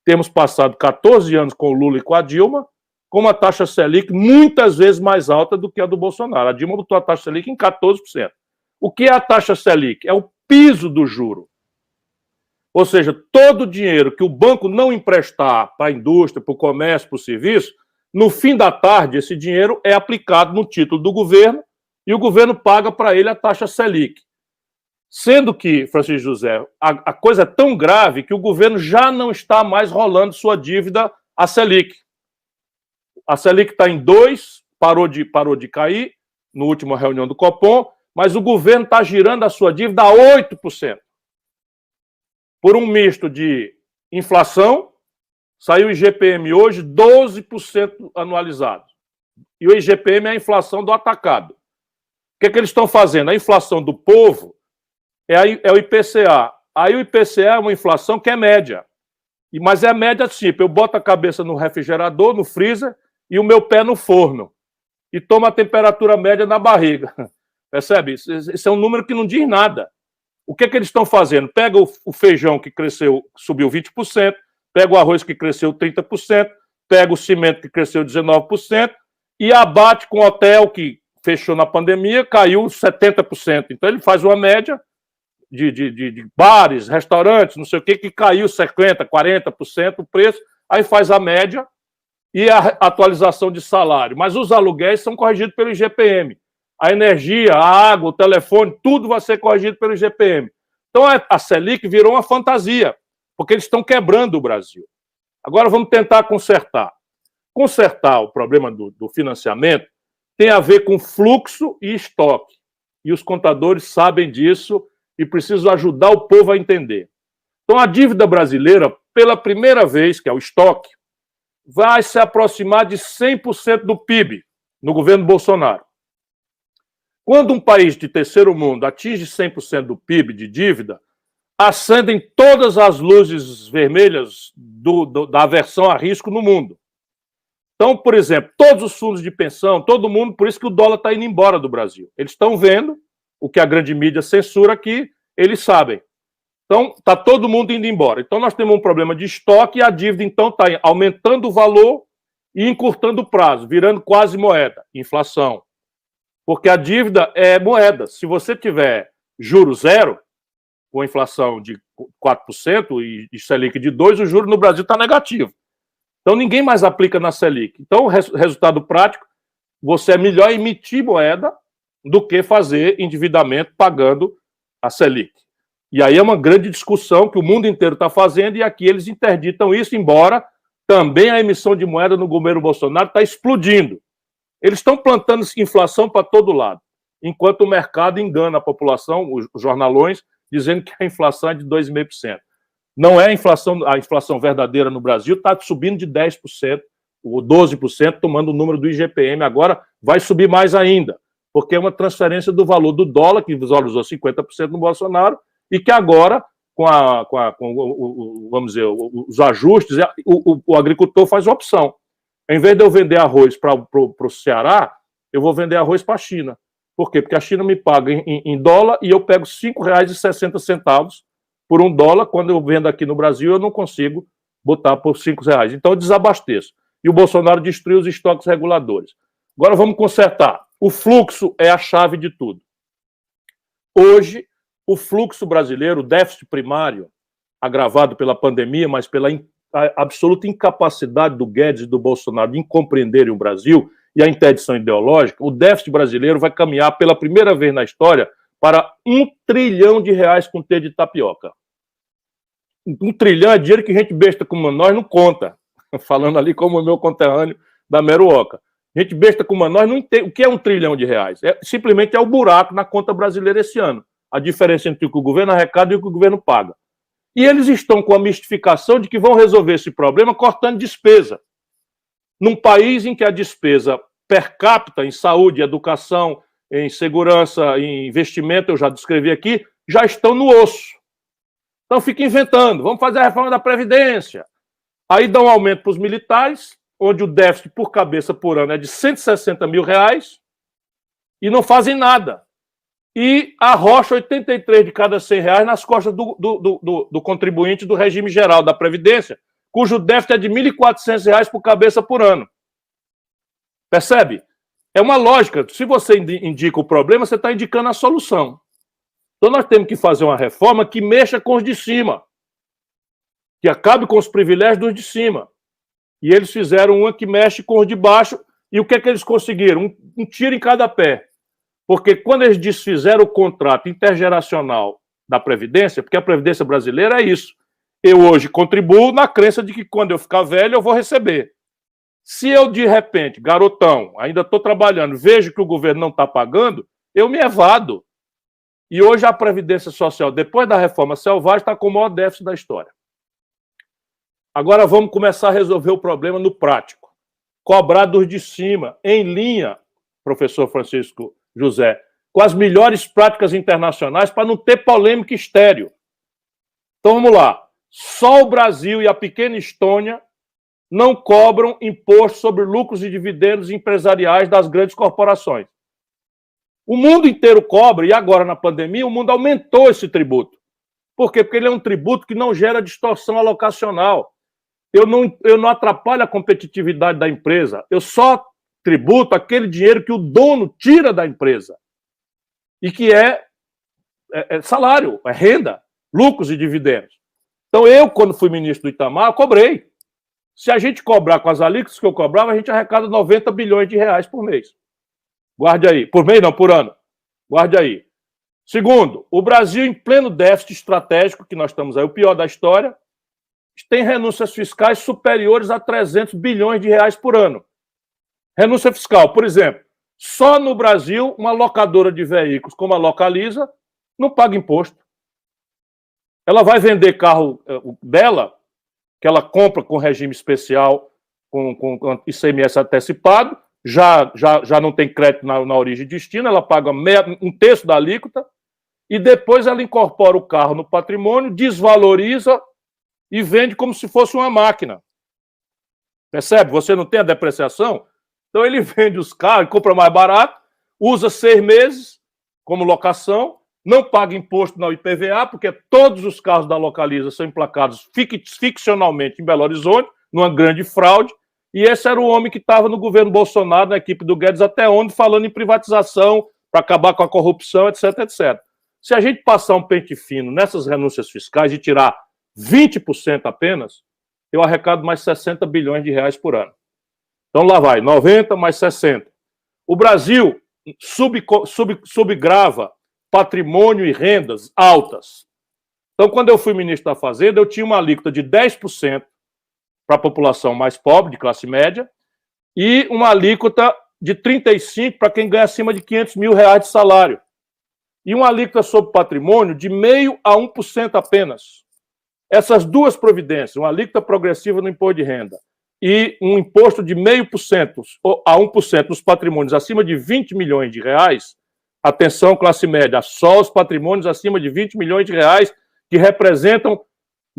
Temos passado 14 anos com o Lula e com a Dilma, com uma taxa Selic muitas vezes mais alta do que a do Bolsonaro. A Dilma botou a taxa Selic em 14%. O que é a taxa Selic? É o piso do juro. Ou seja, todo o dinheiro que o banco não emprestar para a indústria, para o comércio, para o serviço, no fim da tarde, esse dinheiro é aplicado no título do governo e o governo paga para ele a taxa Selic. Sendo que, Francisco José, a coisa é tão grave que o governo já não está mais rolando sua dívida a Selic. A Selic está em 2, parou de cair na última reunião do Copom, mas o governo está girando a sua dívida a 8%. Por um misto de inflação, saiu o IGPM hoje 12% anualizado. E o IGPM é a inflação do atacado. O que eles estão fazendo? A inflação do povo é o IPCA. Aí o IPCA é uma inflação que é média. Mas é média tipo, eu boto a cabeça no refrigerador, no freezer, e o meu pé no forno. E tomo a temperatura média na barriga. Percebe? Isso é um número que não diz nada. O que eles estão fazendo? Pega o feijão que cresceu, subiu 20%, pega o arroz que cresceu 30%, pega o cimento que cresceu 19% e abate com o hotel que fechou na pandemia, caiu 70%. Então ele faz uma média de bares, restaurantes, não sei o que caiu 50%, 40% o preço, aí faz a média e a atualização de salário. Mas os aluguéis são corrigidos pelo IGPM. A energia, a água, o telefone, tudo vai ser corrigido pelo IGPM. Então a Selic virou uma fantasia, porque eles estão quebrando o Brasil. Agora vamos tentar consertar. Consertar o problema do financiamento tem a ver com fluxo e estoque. E os contadores sabem disso e precisam ajudar o povo a entender. Então a dívida brasileira, pela primeira vez, que é o estoque, vai se aproximar de 100% do PIB no governo Bolsonaro. Quando um país de terceiro mundo atinge 100% do PIB de dívida, acendem todas as luzes vermelhas da aversão a risco no mundo. Então, por exemplo, todos os fundos de pensão, todo mundo, por isso que o dólar está indo embora do Brasil. Eles estão vendo o que a grande mídia censura aqui, eles sabem. Então, está todo mundo indo embora. Então, nós temos um problema de estoque e a dívida, então, está aumentando o valor e encurtando o prazo, virando quase moeda, inflação. Porque a dívida é moeda. Se você tiver juro zero, com inflação de 4% e Selic de 2%, o juro no Brasil está negativo. Então, ninguém mais aplica na Selic. Então, resultado prático, você é melhor emitir moeda do que fazer endividamento pagando a Selic. E aí é uma grande discussão que o mundo inteiro está fazendo e aqui eles interditam isso, embora também a emissão de moeda no governo Bolsonaro está explodindo. Eles estão plantando inflação para todo lado, enquanto o mercado engana a população, os jornalões, dizendo que a inflação é de 2,5%. Não é a inflação verdadeira no Brasil, está subindo de 10%, ou 12%, tomando o número do IGPM. Agora vai subir mais ainda, porque é uma transferência do valor do dólar, que valorizou 50% no Bolsonaro, e que agora, vamos dizer, os ajustes, o agricultor faz uma opção. Em vez de eu vender arroz para o Ceará, eu vou vender arroz para a China. Por quê? Porque a China me paga em dólar e eu pego R$ 5,60 por $1. Quando eu vendo aqui no Brasil, eu não consigo botar por R$ 5,00. Então, eu desabasteço. E o Bolsonaro destruiu os estoques reguladores. Agora, vamos consertar. O fluxo é a chave de tudo. Hoje, o fluxo brasileiro, o déficit primário, agravado pela pandemia, mas pela a absoluta incapacidade do Guedes e do Bolsonaro de compreenderem o Brasil e a interdição ideológica, o déficit brasileiro vai caminhar pela primeira vez na história para R$1 trilhão com T de tapioca. 1 trilhão é dinheiro que gente besta como nós não conta. Falando ali como o meu conterrâneo da Meruoca. Gente besta como nós não entende. O que é R$1 trilhão? Simplesmente é o buraco na conta brasileira esse ano. A diferença entre o que o governo arrecada e o que o governo paga. E eles estão com a mistificação de que vão resolver esse problema cortando despesa. Num país em que a despesa per capita em saúde, educação, em segurança, em investimento, eu já descrevi aqui, já estão no osso. Então fica inventando, vamos fazer a reforma da Previdência. Aí dá um aumento para os militares, onde o déficit por cabeça por ano é de R$160 mil, e não fazem nada. E arrocha 83 de cada R$100 nas costas do contribuinte do regime geral da Previdência, cujo déficit é de R$1.400 por cabeça por ano. Percebe? É uma lógica. Se você indica o problema, você está indicando a solução. Então nós temos que fazer uma reforma que mexa com os de cima, que acabe com os privilégios dos de cima. E eles fizeram uma que mexe com os de baixo, e o que é que eles conseguiram? Um tiro em cada pé. Porque quando eles desfizeram o contrato intergeracional da Previdência, porque a Previdência brasileira é isso. Eu hoje contribuo na crença de que quando eu ficar velho eu vou receber. Se eu, de repente, garotão, ainda estou trabalhando, vejo que o governo não está pagando, eu me evado. E hoje a Previdência Social, depois da reforma selvagem, está com o maior déficit da história. Agora vamos começar a resolver o problema no prático. Cobrar dos de cima, em linha, professor Francisco José, com as melhores práticas internacionais para não ter polêmica estéril. Então vamos lá. Só o Brasil e a pequena Estônia não cobram imposto sobre lucros e dividendos empresariais das grandes corporações. O mundo inteiro cobra, e agora na pandemia o mundo aumentou esse tributo. Por quê? Porque ele é um tributo que não gera distorção alocacional. Eu não atrapalho a competitividade da empresa. Eu só tributo aquele dinheiro que o dono tira da empresa. E que é salário, é renda, lucros e dividendos. Então eu, quando fui ministro do Itamar, eu cobrei. Se a gente cobrar com as alíquotas que eu cobrava, a gente arrecada R$90 bilhões por mês. Guarde aí. Por mês não, por ano. Guarde aí. Segundo, o Brasil, em pleno déficit estratégico, que nós estamos aí, o pior da história, tem renúncias fiscais superiores a R$300 bilhões por ano. Renúncia fiscal, por exemplo, só no Brasil, uma locadora de veículos como a Localiza não paga imposto. Ela vai vender carro dela, que ela compra com regime especial, com ICMS antecipado, já não tem crédito na origem e destino, ela paga um terço da alíquota, e depois ela incorpora o carro no patrimônio, desvaloriza e vende como se fosse uma máquina. Percebe? Você não tem a depreciação? Então ele vende os carros, compra mais barato, usa 6 meses como locação, não paga imposto na IPVA, porque todos os carros da Localiza são emplacados ficcionalmente em Belo Horizonte, numa grande fraude, e esse era o homem que estava no governo Bolsonaro, na equipe do Guedes, até onde, falando em privatização, para acabar com a corrupção, etc, etc. Se a gente passar um pente fino nessas renúncias fiscais e tirar 20% apenas, eu arrecado mais R$60 bilhões por ano. Então lá vai, 90 mais 60. O Brasil subgrava patrimônio e rendas altas. Então, quando eu fui ministro da Fazenda, eu tinha uma alíquota de 10% para a população mais pobre, de classe média, e uma alíquota de 35% para quem ganha acima de R$500 mil de salário. E uma alíquota sobre patrimônio de 0,5% a 1% apenas. Essas duas providências, uma alíquota progressiva no imposto de renda e um imposto de 0,5% a 1% nos patrimônios acima de R$20 milhões, atenção, classe média, só os patrimônios acima de R$20 milhões, que representam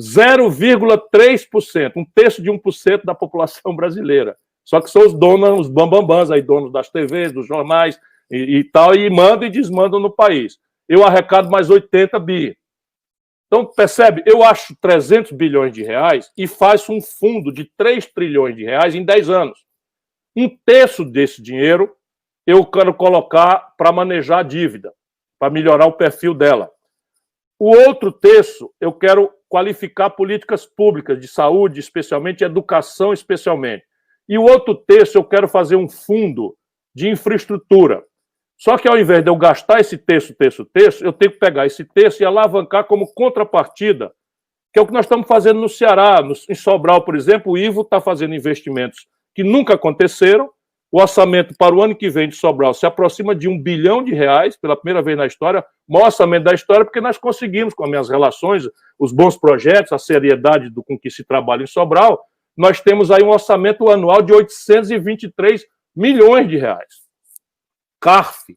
0,3%, um terço de 1% da população brasileira. Só que são os donos, os bambambãs, aí, donos das TVs, dos jornais e tal, e mandam e desmandam no país. Eu arrecado mais 80 bi. Então, percebe? Eu acho R$300 bilhões e faço um fundo de R$3 trilhões em 10 anos. Um terço desse dinheiro eu quero colocar para manejar a dívida, para melhorar o perfil dela. O outro terço eu quero qualificar políticas públicas de saúde, especialmente, e educação, especialmente. E o outro terço, eu quero fazer um fundo de infraestrutura. Só que, ao invés de eu gastar esse terço, eu tenho que pegar esse terço e alavancar como contrapartida, que é o que nós estamos fazendo no Ceará. Em Sobral, por exemplo, o Ivo está fazendo investimentos que nunca aconteceram. O orçamento para o ano que vem de Sobral se aproxima de R$1 bilhão, pela primeira vez na história, o maior orçamento da história, porque nós conseguimos, com as minhas relações, os bons com a seriedade com que se trabalha em Sobral, nós temos aí um orçamento anual de R$823 milhões. CARF,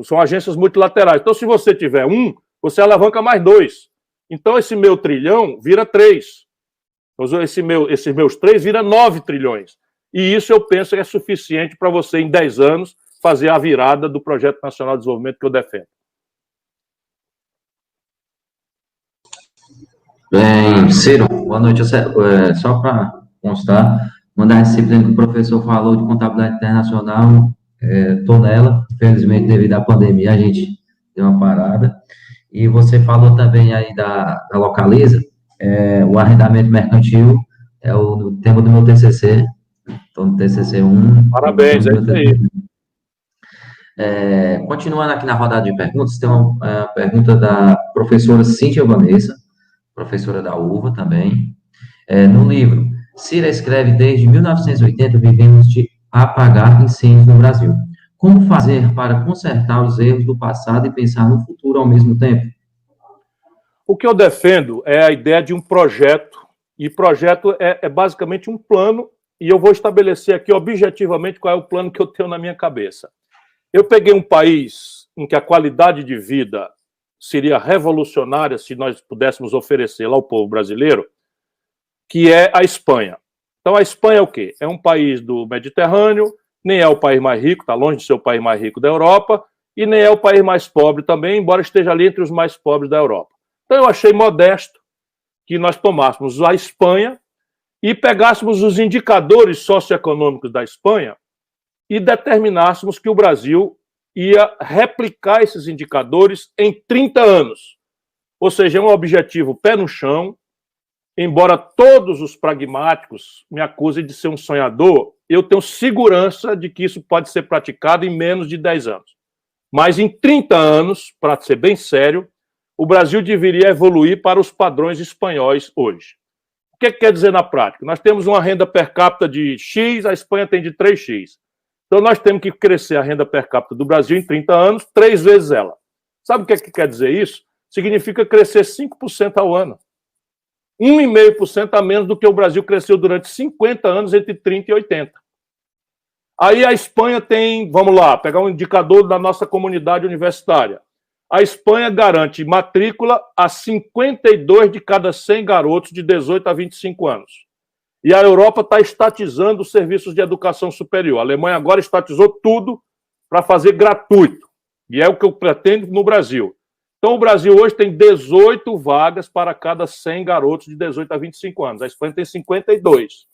são agências multilaterais. Então, se você tiver um, você alavanca mais 2. Então, esse meu trilhão vira 3. Esses meus 3 vira 9 trilhões. E isso eu penso que é suficiente para você, em 10 anos, fazer a virada do Projeto Nacional de Desenvolvimento que eu defendo. Bem, Ciro, boa noite. Só para constar, uma das disciplinas que o professor falou de contabilidade internacional, estou nela, infelizmente, devido à pandemia, a gente deu uma parada. E você falou também aí da Localiza, o arrendamento mercantil é o tema do meu TCC, estou no TCC 1. Parabéns, é isso aí. Continuando aqui na rodada de perguntas, tem uma pergunta da professora Cíntia Vanessa, professora da UVA também. No livro, Ciro escreve: desde 1980 vivemos de apagar incêndios no Brasil. Como fazer para consertar os erros do passado e pensar no futuro ao mesmo tempo? O que eu defendo é a ideia de um projeto, e projeto é basicamente um plano, e eu vou estabelecer aqui objetivamente qual é o plano que eu tenho na minha cabeça. Eu peguei um país em que a qualidade de vida seria revolucionária se nós pudéssemos oferecê-la ao povo brasileiro, que é a Espanha. Então, a Espanha é o quê? É um país do Mediterrâneo, nem é o país mais rico, está longe de ser o país mais rico da Europa, e nem é o país mais pobre também, embora esteja ali entre os mais pobres da Europa. Então, eu achei modesto que nós tomássemos a Espanha e pegássemos os indicadores socioeconômicos da Espanha e determinássemos que o Brasil ia replicar esses indicadores em 30 anos. Ou seja, é um objetivo pé no chão. Embora todos os pragmáticos me acusem de ser um sonhador, eu tenho segurança de que isso pode ser praticado em menos de 10 anos. Mas em 30 anos, para ser bem sério, o Brasil deveria evoluir para os padrões espanhóis hoje. O que quer dizer na prática? Nós temos uma renda per capita de X, a Espanha tem de 3X. Então nós temos que crescer a renda per capita do Brasil em 30 anos, 3 vezes ela. Sabe o que quer dizer isso? Significa crescer 5% ao ano. 1,5% a menos do que o Brasil cresceu durante 50 anos, entre 30 e 80. Aí a Espanha tem, vamos lá, pegar um indicador da nossa comunidade universitária. A Espanha garante matrícula a 52 de cada 100 garotos de 18 a 25 anos. E a Europa está estatizando os serviços de educação superior. A Alemanha agora estatizou tudo para fazer gratuito. E é o que eu pretendo no Brasil. Então, o Brasil hoje tem 18 vagas para cada 100 garotos de 18 a 25 anos. A Espanha tem 52.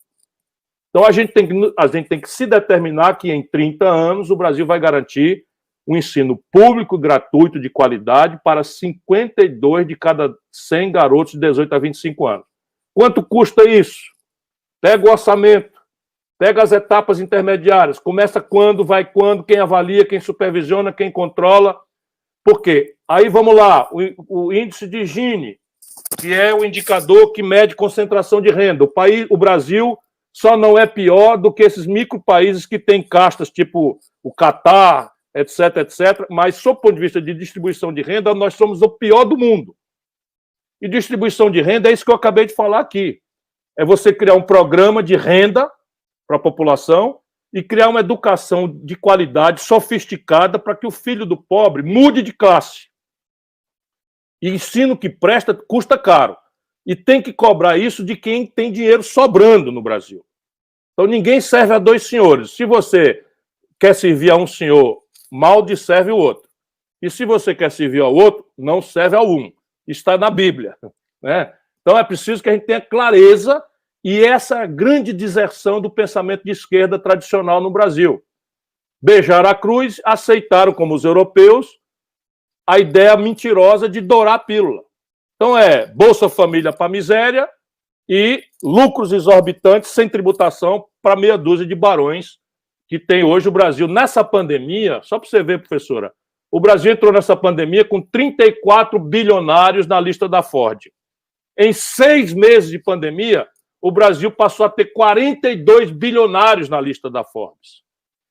Então, a gente tem que se determinar que em 30 anos o Brasil vai garantir um ensino público, gratuito, de qualidade para 52 de cada 100 garotos de 18 a 25 anos. Quanto custa isso? Pega o orçamento, pega as etapas intermediárias, começa quando, vai quando, quem avalia, quem supervisiona, quem controla. Por quê? Aí vamos lá, o índice de Gini, que é o indicador que mede concentração de renda. O Brasil só não é pior do que esses micropaíses que têm castas, tipo o Catar, etc., etc., mas, sob o ponto de vista de distribuição de renda, nós somos o pior do mundo. E distribuição de renda é isso que eu acabei de falar aqui. É você criar um programa de renda para a população e criar uma educação de qualidade sofisticada para que o filho do pobre mude de classe. E ensino que presta custa caro. E tem que cobrar isso de quem tem dinheiro sobrando no Brasil. Então ninguém serve a dois senhores. Se você quer servir a um senhor, mal serve o outro. E se você quer servir ao outro, não serve ao um. Está na Bíblia, né? Então é preciso que a gente tenha clareza, e essa grande deserção do pensamento de esquerda tradicional no Brasil. Beijaram a cruz, aceitaram, como os europeus, a ideia mentirosa de dourar a pílula. Então é Bolsa Família para miséria e lucros exorbitantes sem tributação para meia dúzia de barões que tem hoje o Brasil. Nessa pandemia, só para você ver, professora, o Brasil entrou nessa pandemia com 34 bilionários na lista da Ford. Em 6 meses de pandemia, o Brasil passou a ter 42 bilionários na lista da Forbes.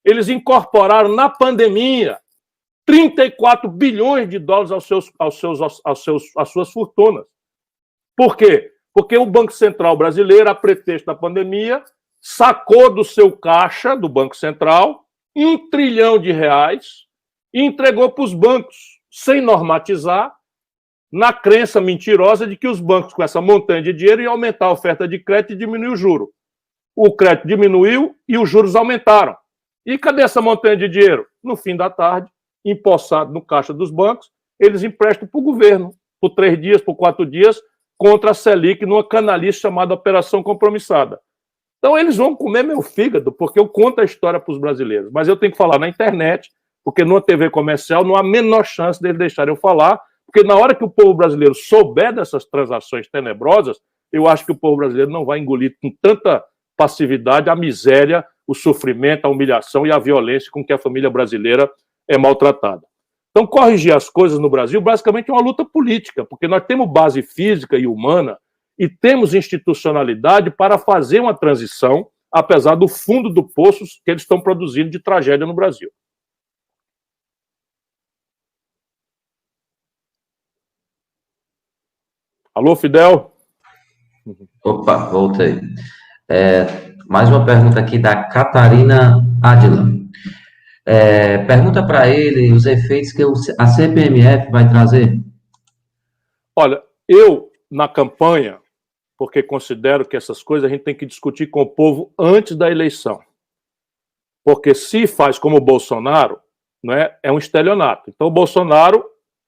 Eles incorporaram na pandemia 34 bilhões de dólares às suas fortunas. Por quê? Porque o Banco Central brasileiro, a pretexto da pandemia, sacou do seu caixa, do Banco Central, R$1 trilhão e entregou para os bancos, sem normatizar, na crença mentirosa de que os bancos, com essa montanha de dinheiro, iam aumentar a oferta de crédito e diminuir o juro. O crédito diminuiu e os juros aumentaram. E cadê essa montanha de dinheiro? No fim da tarde, empossado no caixa dos bancos, eles emprestam para o governo, por 3 dias, por 4 dias, contra a Selic, numa canalice chamada Operação Compromissada. Então, eles vão comer meu fígado, porque eu conto a história para os brasileiros. Mas eu tenho que falar na internet, porque numa TV comercial não há a menor chance deles deixarem eu falar, porque na hora que o povo brasileiro souber dessas transações tenebrosas, eu acho que o povo brasileiro não vai engolir com tanta passividade a miséria, o sofrimento, a humilhação e a violência com que a família brasileira é maltratada. Então, corrigir as coisas no Brasil, basicamente, é uma luta política, porque nós temos base física e humana e temos institucionalidade para fazer uma transição, apesar do fundo do poço que eles estão produzindo de tragédia no Brasil. Alô, Fidel? Opa, voltei. Mais uma pergunta aqui da Catarina Adila. Pergunta para ele os efeitos que a CPMF vai trazer. Olha, eu, na campanha, porque considero que essas coisas a gente tem que discutir com o povo antes da eleição. Porque se faz como o Bolsonaro, né, é um estelionato. Então o Bolsonaro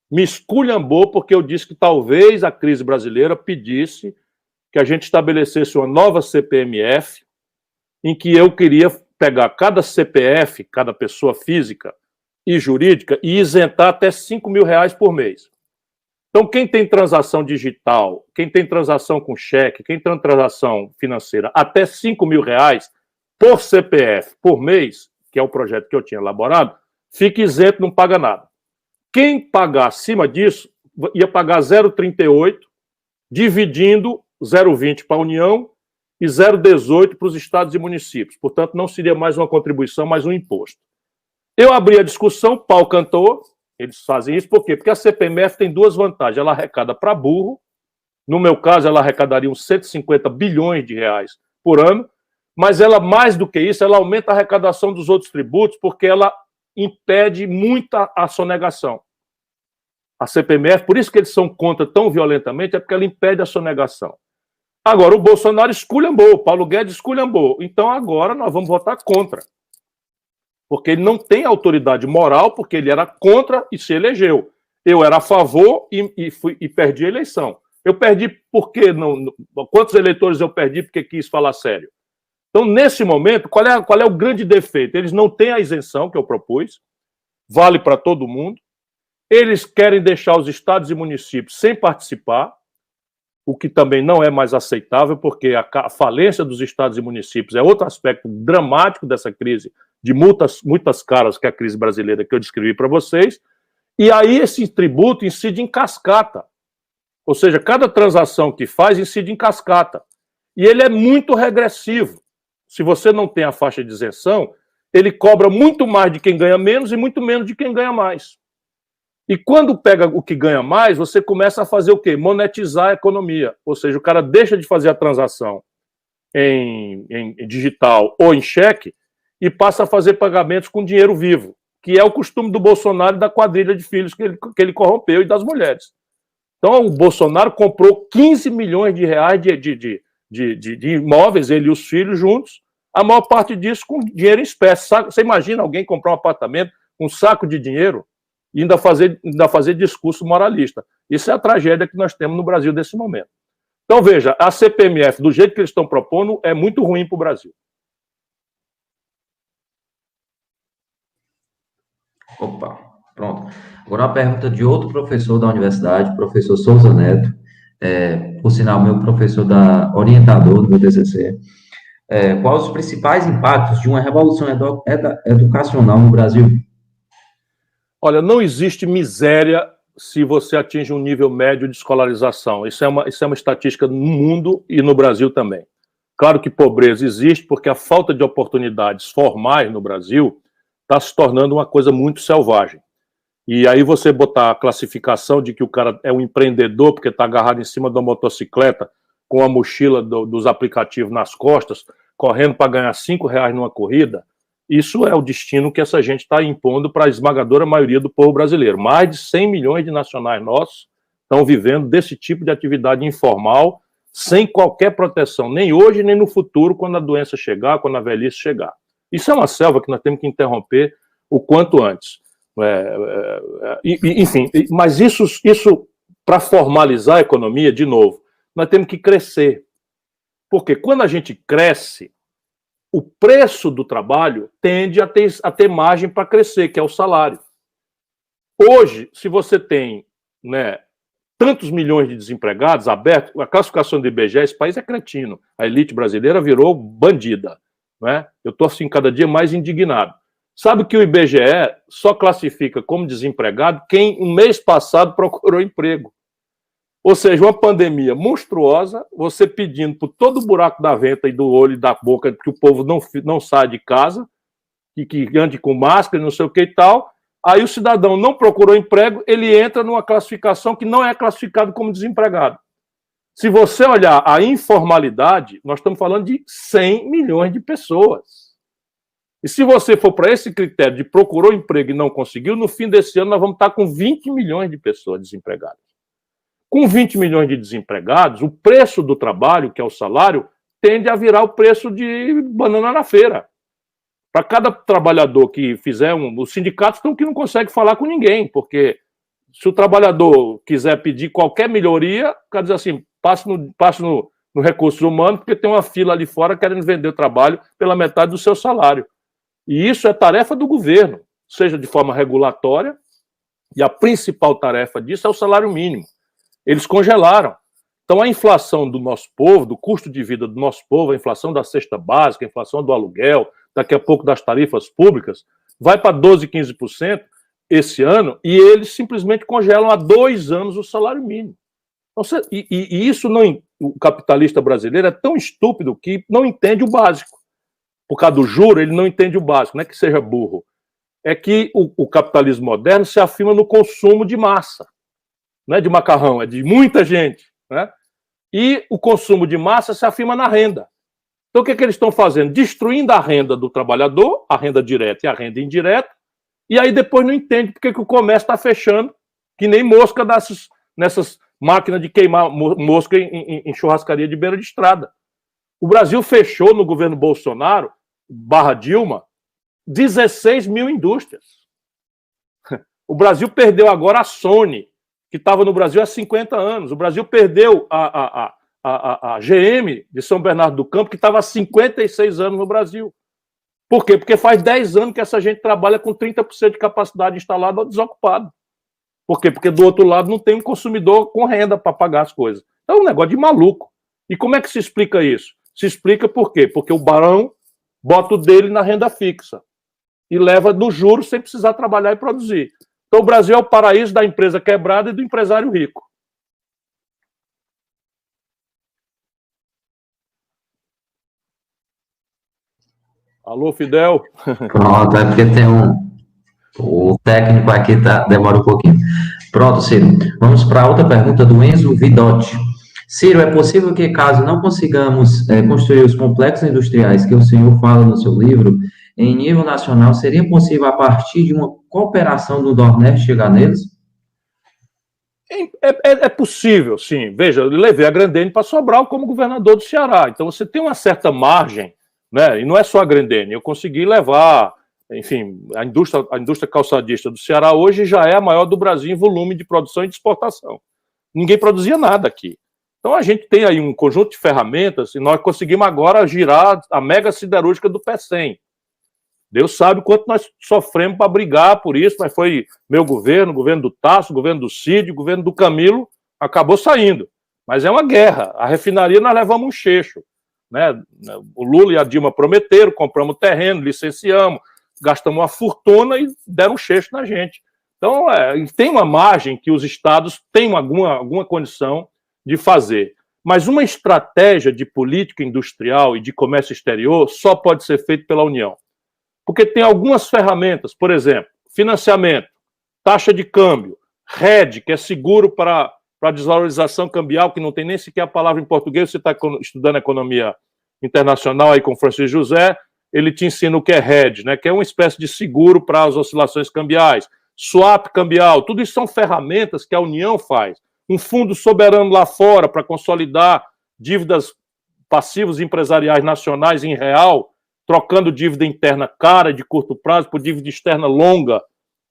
me esculhambou porque eu disse que talvez a crise brasileira pedisse que a gente estabelecesse uma nova CPMF em que eu queria pegar cada CPF, cada pessoa física e jurídica e isentar até R$5.000 por mês. Então, quem tem transação digital, quem tem transação com cheque, quem tem transação financeira até R$5.000 por CPF por mês, que é o projeto que eu tinha elaborado, fica isento, não paga nada. Quem pagar acima disso ia pagar 0,38, dividindo 0,20 para a União e 0,18 para os estados e municípios. Portanto, não seria mais uma contribuição, mas um imposto. Eu abri a discussão, pau cantou, eles fazem isso por quê? Porque a CPMF tem 2 vantagens. Ela arrecada para burro, no meu caso, ela arrecadaria uns 150 bilhões de reais por ano, mas ela, mais do que isso, ela aumenta a arrecadação dos outros tributos, porque ela impede muita a sonegação. A CPMF, por isso que eles são contra tão violentamente, é porque ela impede a sonegação. Agora, o Bolsonaro esculhambou, o Paulo Guedes esculhambou. Então, agora nós vamos votar contra. Porque ele não tem autoridade moral, porque ele era contra e se elegeu. Eu era a favor e perdi a eleição. Eu perdi porque... Quantos eleitores eu perdi porque quis falar sério? Então, nesse momento, qual é o grande defeito? Eles não têm a isenção que eu propus, vale para todo mundo. Eles querem deixar os estados e municípios sem participar, o que também não é mais aceitável, porque a falência dos estados e municípios é outro aspecto dramático dessa crise, de muitas caras que é a crise brasileira que eu descrevi para vocês, e aí esse tributo incide em cascata, ou seja, cada transação que faz incide em cascata, e ele é muito regressivo. Se você não tem a faixa de isenção, ele cobra muito mais de quem ganha menos e muito menos de quem ganha mais. E quando pega o que ganha mais, você começa a fazer o quê? Monetizar a economia. Ou seja, o cara deixa de fazer a transação em digital ou em cheque e passa a fazer pagamentos com dinheiro vivo, que é o costume do Bolsonaro e da quadrilha de filhos que ele corrompeu e das mulheres. Então, o Bolsonaro comprou 15 milhões de reais de imóveis, ele e os filhos juntos, a maior parte disso com dinheiro em espécie. Você imagina alguém comprar um apartamento com um saco de dinheiro e ainda fazer discurso moralista. Isso é a tragédia que nós temos no Brasil nesse momento. Então, veja, a CPMF, do jeito que eles estão propondo, é muito ruim para o Brasil. Opa, pronto. Agora uma pergunta de outro professor da universidade, professor Souza Neto. por sinal, meu professor orientador do meu TCC. Quais os principais impactos de uma revolução educacional no Brasil? Olha, não existe miséria se você atinge um nível médio de escolarização. Isso é uma estatística no mundo e no Brasil também. Claro que pobreza existe porque a falta de oportunidades formais no Brasil está se tornando uma coisa muito selvagem. E aí você botar a classificação de que o cara é um empreendedor porque está agarrado em cima de uma motocicleta com a mochila dos aplicativos nas costas, correndo para ganhar R$ 5 numa corrida, isso é o destino que essa gente está impondo para a esmagadora maioria do povo brasileiro. Mais de 100 milhões de nacionais nossos estão vivendo desse tipo de atividade informal, sem qualquer proteção, nem hoje, nem no futuro, quando a doença chegar, quando a velhice chegar. Isso é uma selva que nós temos que interromper o quanto antes. Enfim, mas isso para formalizar a economia, de novo, nós temos que crescer. Porque quando a gente cresce, o preço do trabalho tende a ter margem para crescer, que é o salário. Hoje, se você tem, né, tantos milhões de desempregados abertos, a classificação do IBGE, esse país é cretino. A elite brasileira virou bandida. Né? Eu estou, assim, cada dia mais indignado. Sabe que o IBGE só classifica como desempregado quem, no mês passado, procurou emprego. Ou seja, uma pandemia monstruosa, você pedindo por todo o buraco da venta e do olho e da boca que o povo não saia de casa, e que ande com máscara, não sei o que e tal. Aí o cidadão não procurou emprego, ele entra numa classificação que não é classificado como desempregado. Se você olhar a informalidade, nós estamos falando de 100 milhões de pessoas. E se você for para esse critério de procurou emprego e não conseguiu, no fim desse ano nós vamos estar com 20 milhões de pessoas desempregadas. Com 20 milhões de desempregados, o preço do trabalho, que é o salário, tende a virar o preço de banana na feira. Para cada trabalhador que fizer os sindicatos estão que não conseguem falar com ninguém, porque se o trabalhador quiser pedir qualquer melhoria, quer dizer assim, passe no recursos humanos, porque tem uma fila ali fora querendo vender o trabalho pela metade do seu salário. E isso é tarefa do governo, seja de forma regulatória, e a principal tarefa disso é o salário mínimo. Eles congelaram. Então, a inflação do nosso povo, do custo de vida do nosso povo, a inflação da cesta básica, a inflação do aluguel, daqui a pouco das tarifas públicas, vai para 12%, 15% esse ano, e eles simplesmente congelam há 2 anos o salário mínimo. Então, e isso não, o capitalista brasileiro é tão estúpido que não entende o básico. Por causa do juro, ele não entende o básico, não é que seja burro. É que o capitalismo moderno se afirma no consumo de massa. Não é de macarrão, é de muita gente. Né? E o consumo de massa se afirma na renda. Então, o que eles estão fazendo? Destruindo a renda do trabalhador, a renda direta e a renda indireta, e aí depois não entende porque que o comércio está fechando, que nem mosca nessas máquinas de queimar mosca em churrascaria de beira de estrada. O Brasil fechou no governo Bolsonaro, /Dilma, 16 mil indústrias. O Brasil perdeu agora a Sony, que estava no Brasil há 50 anos. O Brasil perdeu a GM de São Bernardo do Campo, que estava há 56 anos no Brasil. Por quê? Porque faz 10 anos que essa gente trabalha com 30% de capacidade instalada ou desocupado. Por quê? Porque do outro lado não tem um consumidor com renda para pagar as coisas. Então é um negócio de maluco. E como é que se explica isso? Se explica por quê? Porque o barão bota o dele na renda fixa e leva no juro sem precisar trabalhar e produzir. Então o Brasil é o paraíso da empresa quebrada e do empresário rico. Alô, Fidel? Pronto, é porque tem o técnico aqui demora um pouquinho. Pronto, Ciro. Vamos para outra pergunta do Enzo Vidotti. Ciro, é possível que, caso não consigamos construir os complexos industriais que o senhor fala no seu livro, em nível nacional, seria possível, a partir de uma cooperação do Nordeste, chegar neles? É possível, sim. Veja, eu levei a Grendene para Sobral como governador do Ceará. Então você tem uma certa margem, né? E não é só a Grendene. Eu consegui levar, enfim, a indústria calçadista do Ceará hoje já é a maior do Brasil em volume de produção e de exportação. Ninguém produzia nada aqui. Então a gente tem aí um conjunto de ferramentas e nós conseguimos agora girar a mega siderúrgica do PECEM. Deus sabe quanto nós sofremos para brigar por isso, mas foi meu governo, o governo do Tasso, o governo do Cid, o governo do Camilo, acabou saindo. Mas é uma guerra. A refinaria nós levamos um cheixo, né? O Lula e a Dilma prometeram, compramos terreno, licenciamos, gastamos uma fortuna e deram um cheixo na gente. Então, tem uma margem que os estados têm alguma condição de fazer. Mas uma estratégia de política industrial e de comércio exterior só pode ser feita pela União. Porque tem algumas ferramentas, por exemplo, financiamento, taxa de câmbio, RED, que é seguro para desvalorização cambial, que não tem nem sequer a palavra em português. Você está estudando economia internacional aí com o Francisco José, ele te ensina o que é RED, né, que é uma espécie de seguro para as oscilações cambiais. Swap cambial, tudo isso são ferramentas que a União faz. Um fundo soberano lá fora para consolidar dívidas passivos empresariais nacionais em real, trocando dívida interna cara de curto prazo por dívida externa longa,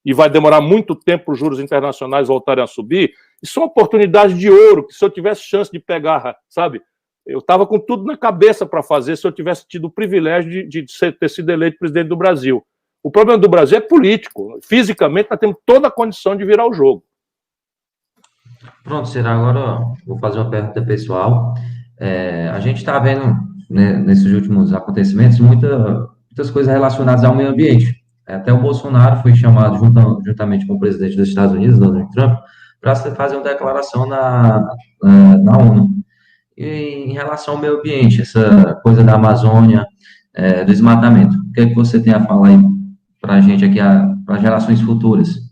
e vai demorar muito tempo para os juros internacionais voltarem a subir. Isso são oportunidades de ouro, que se eu tivesse chance de pegar, sabe, eu estava com tudo na cabeça para fazer se eu tivesse tido o privilégio de ter sido eleito presidente do Brasil. O problema do Brasil é político. Fisicamente, nós temos toda a condição de virar o jogo. Pronto, Ciro, agora vou fazer uma pergunta pessoal. A gente está vendo, né, nesses últimos acontecimentos, muitas coisas relacionadas ao meio ambiente. Até o Bolsonaro foi chamado, juntamente com o presidente dos Estados Unidos, Donald Trump, para fazer uma declaração na ONU. E em relação ao meio ambiente, essa coisa da Amazônia, do desmatamento, o que é que você tem a falar aí para a gente aqui, para gerações futuras?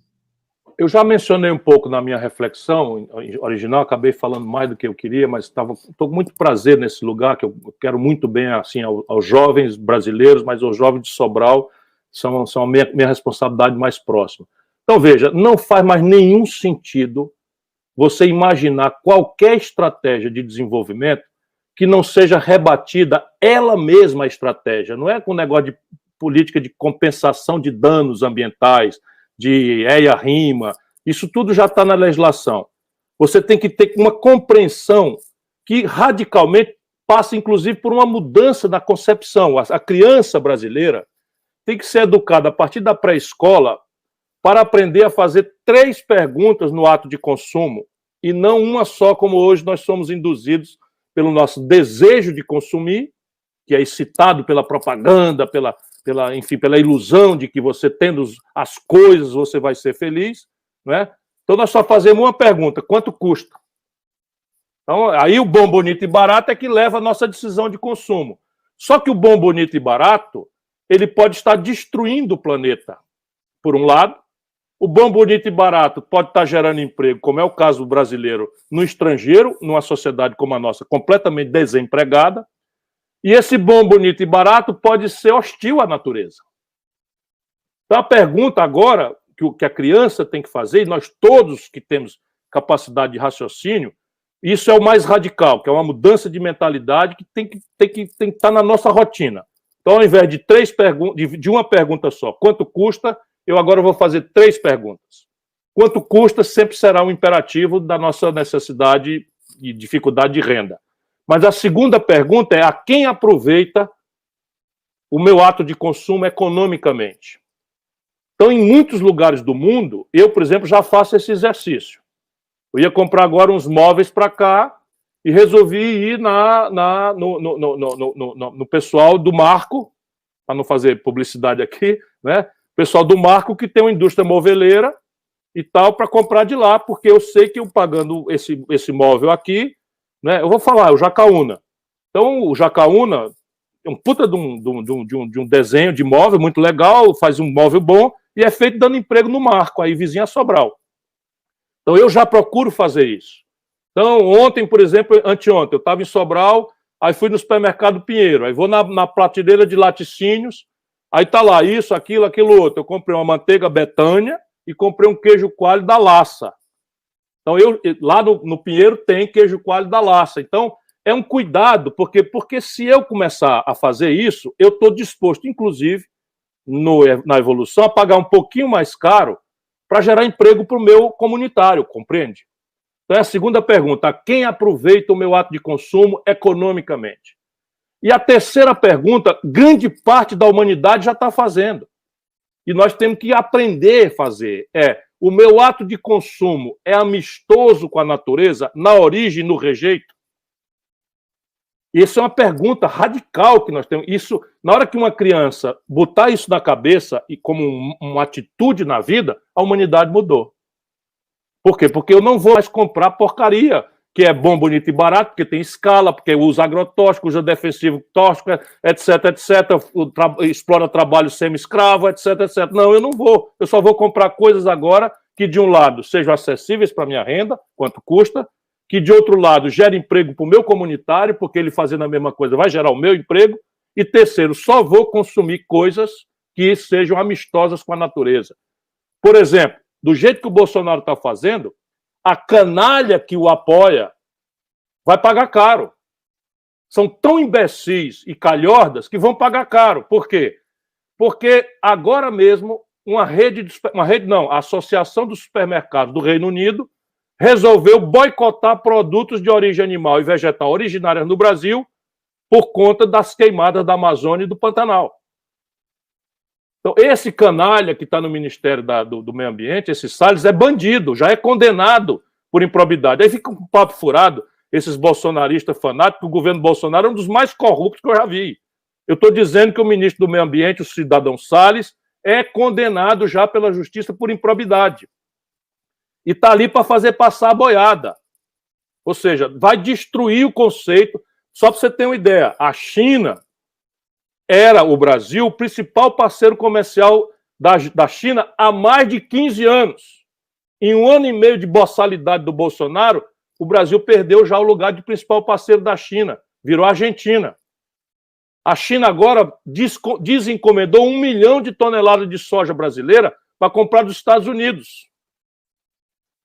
Eu já mencionei um pouco na minha reflexão original, acabei falando mais do que eu queria, mas estou com muito prazer nesse lugar, que eu quero muito bem assim, aos jovens brasileiros, mas aos jovens de Sobral são a minha responsabilidade mais próxima. Então, veja, não faz mais nenhum sentido você imaginar qualquer estratégia de desenvolvimento que não seja rebatida ela mesma a estratégia. Não é com negócio de política de compensação de danos ambientais, de EIA-RIMA, isso tudo já está na legislação. Você tem que ter uma compreensão que radicalmente passa, inclusive, por uma mudança na concepção. A criança brasileira tem que ser educada a partir da pré-escola para aprender a fazer 3 perguntas no ato de consumo e não uma só, como hoje nós somos induzidos pelo nosso desejo de consumir, que é excitado pela propaganda, pela ilusão de que você tendo as coisas você vai ser feliz, não é? Então nós só fazemos uma pergunta: quanto custa? Então aí o bom, bonito e barato é que leva a nossa decisão de consumo. Só que o bom, bonito e barato, ele pode estar destruindo o planeta, por um lado. O bom, bonito e barato pode estar gerando emprego, como é o caso do brasileiro, no estrangeiro, numa sociedade como a nossa, completamente desempregada. E esse bom, bonito e barato pode ser hostil à natureza. Então a pergunta agora que a criança tem que fazer, e nós todos que temos capacidade de raciocínio, isso é o mais radical, que é uma mudança de mentalidade que tem que estar na nossa rotina. Então, ao invés de uma pergunta só, quanto custa, eu agora vou fazer 3 perguntas. Quanto custa sempre será um imperativo da nossa necessidade e dificuldade de renda. Mas a segunda pergunta é: a quem aproveita o meu ato de consumo economicamente? Então, em muitos lugares do mundo, eu, por exemplo, já faço esse exercício. Eu ia comprar agora uns móveis para cá e resolvi ir no pessoal do Marco, para não fazer publicidade aqui, né? Pessoal do Marco que tem uma indústria moveleira e tal, para comprar de lá, porque eu sei que eu pagando esse móvel aqui, né, eu vou falar, é o Jacaúna. Então, o Jacaúna é um puta de um desenho de móvel muito legal, faz um móvel bom e é feito dando emprego no Marco, aí vizinha Sobral. Então, eu já procuro fazer isso. Então, ontem, por exemplo, anteontem, eu estava em Sobral, aí fui no supermercado Pinheiro, aí vou na prateleira de laticínios, aí tá lá isso, aquilo outro. Eu comprei uma manteiga Betânia e comprei um queijo coalho da Laça. Então, lá no Pinheiro tem queijo coalho da Laça. Então, é um cuidado, porque se eu começar a fazer isso, eu estou disposto, inclusive, na evolução, a pagar um pouquinho mais caro para gerar emprego para o meu comunitário, compreende? Então, é a segunda pergunta: a quem aproveita o meu ato de consumo economicamente? E a terceira pergunta, grande parte da humanidade já está fazendo. E nós temos que aprender a fazer. o meu ato de consumo é amistoso com a natureza, na origem, no rejeito? Isso é uma pergunta radical que nós temos. Isso, na hora que uma criança botar isso na cabeça e como uma atitude na vida, a humanidade mudou. Por quê? Porque eu não vou mais comprar porcaria, que é bom, bonito e barato, porque tem escala, porque usa agrotóxico, usa defensivo tóxico, etc, explora trabalho semi-escravo, etc, etc. Não, eu não vou. Eu só vou comprar coisas agora que, de um lado, sejam acessíveis para a minha renda, quanto custa, que, de outro lado, gere emprego para o meu comunitário, porque ele fazendo a mesma coisa vai gerar o meu emprego, e terceiro, só vou consumir coisas que sejam amistosas com a natureza. Por exemplo, do jeito que o Bolsonaro está fazendo, a canalha que o apoia vai pagar caro. São tão imbecis e calhordas que vão pagar caro. Por quê? Porque agora mesmo a Associação dos Supermercados do Reino Unido resolveu boicotar produtos de origem animal e vegetal originárias no Brasil por conta das queimadas da Amazônia e do Pantanal. Então, esse canalha que está no Ministério do Meio Ambiente, esse Salles, é bandido, já é condenado por improbidade. Aí fica um papo furado, esses bolsonaristas fanáticos, o governo Bolsonaro é um dos mais corruptos que eu já vi. Eu estou dizendo que o ministro do Meio Ambiente, o cidadão Salles, é condenado já pela justiça por improbidade. E está ali para fazer passar a boiada. Ou seja, vai destruir o conceito. Só para você ter uma ideia, a China era o Brasil o principal parceiro comercial da China há mais de 15 anos. Em 1 ano e meio de boçalidade do Bolsonaro, o Brasil perdeu já o lugar de principal parceiro da China, virou a Argentina. A China agora desencomendou 1 milhão de toneladas de soja brasileira para comprar dos Estados Unidos.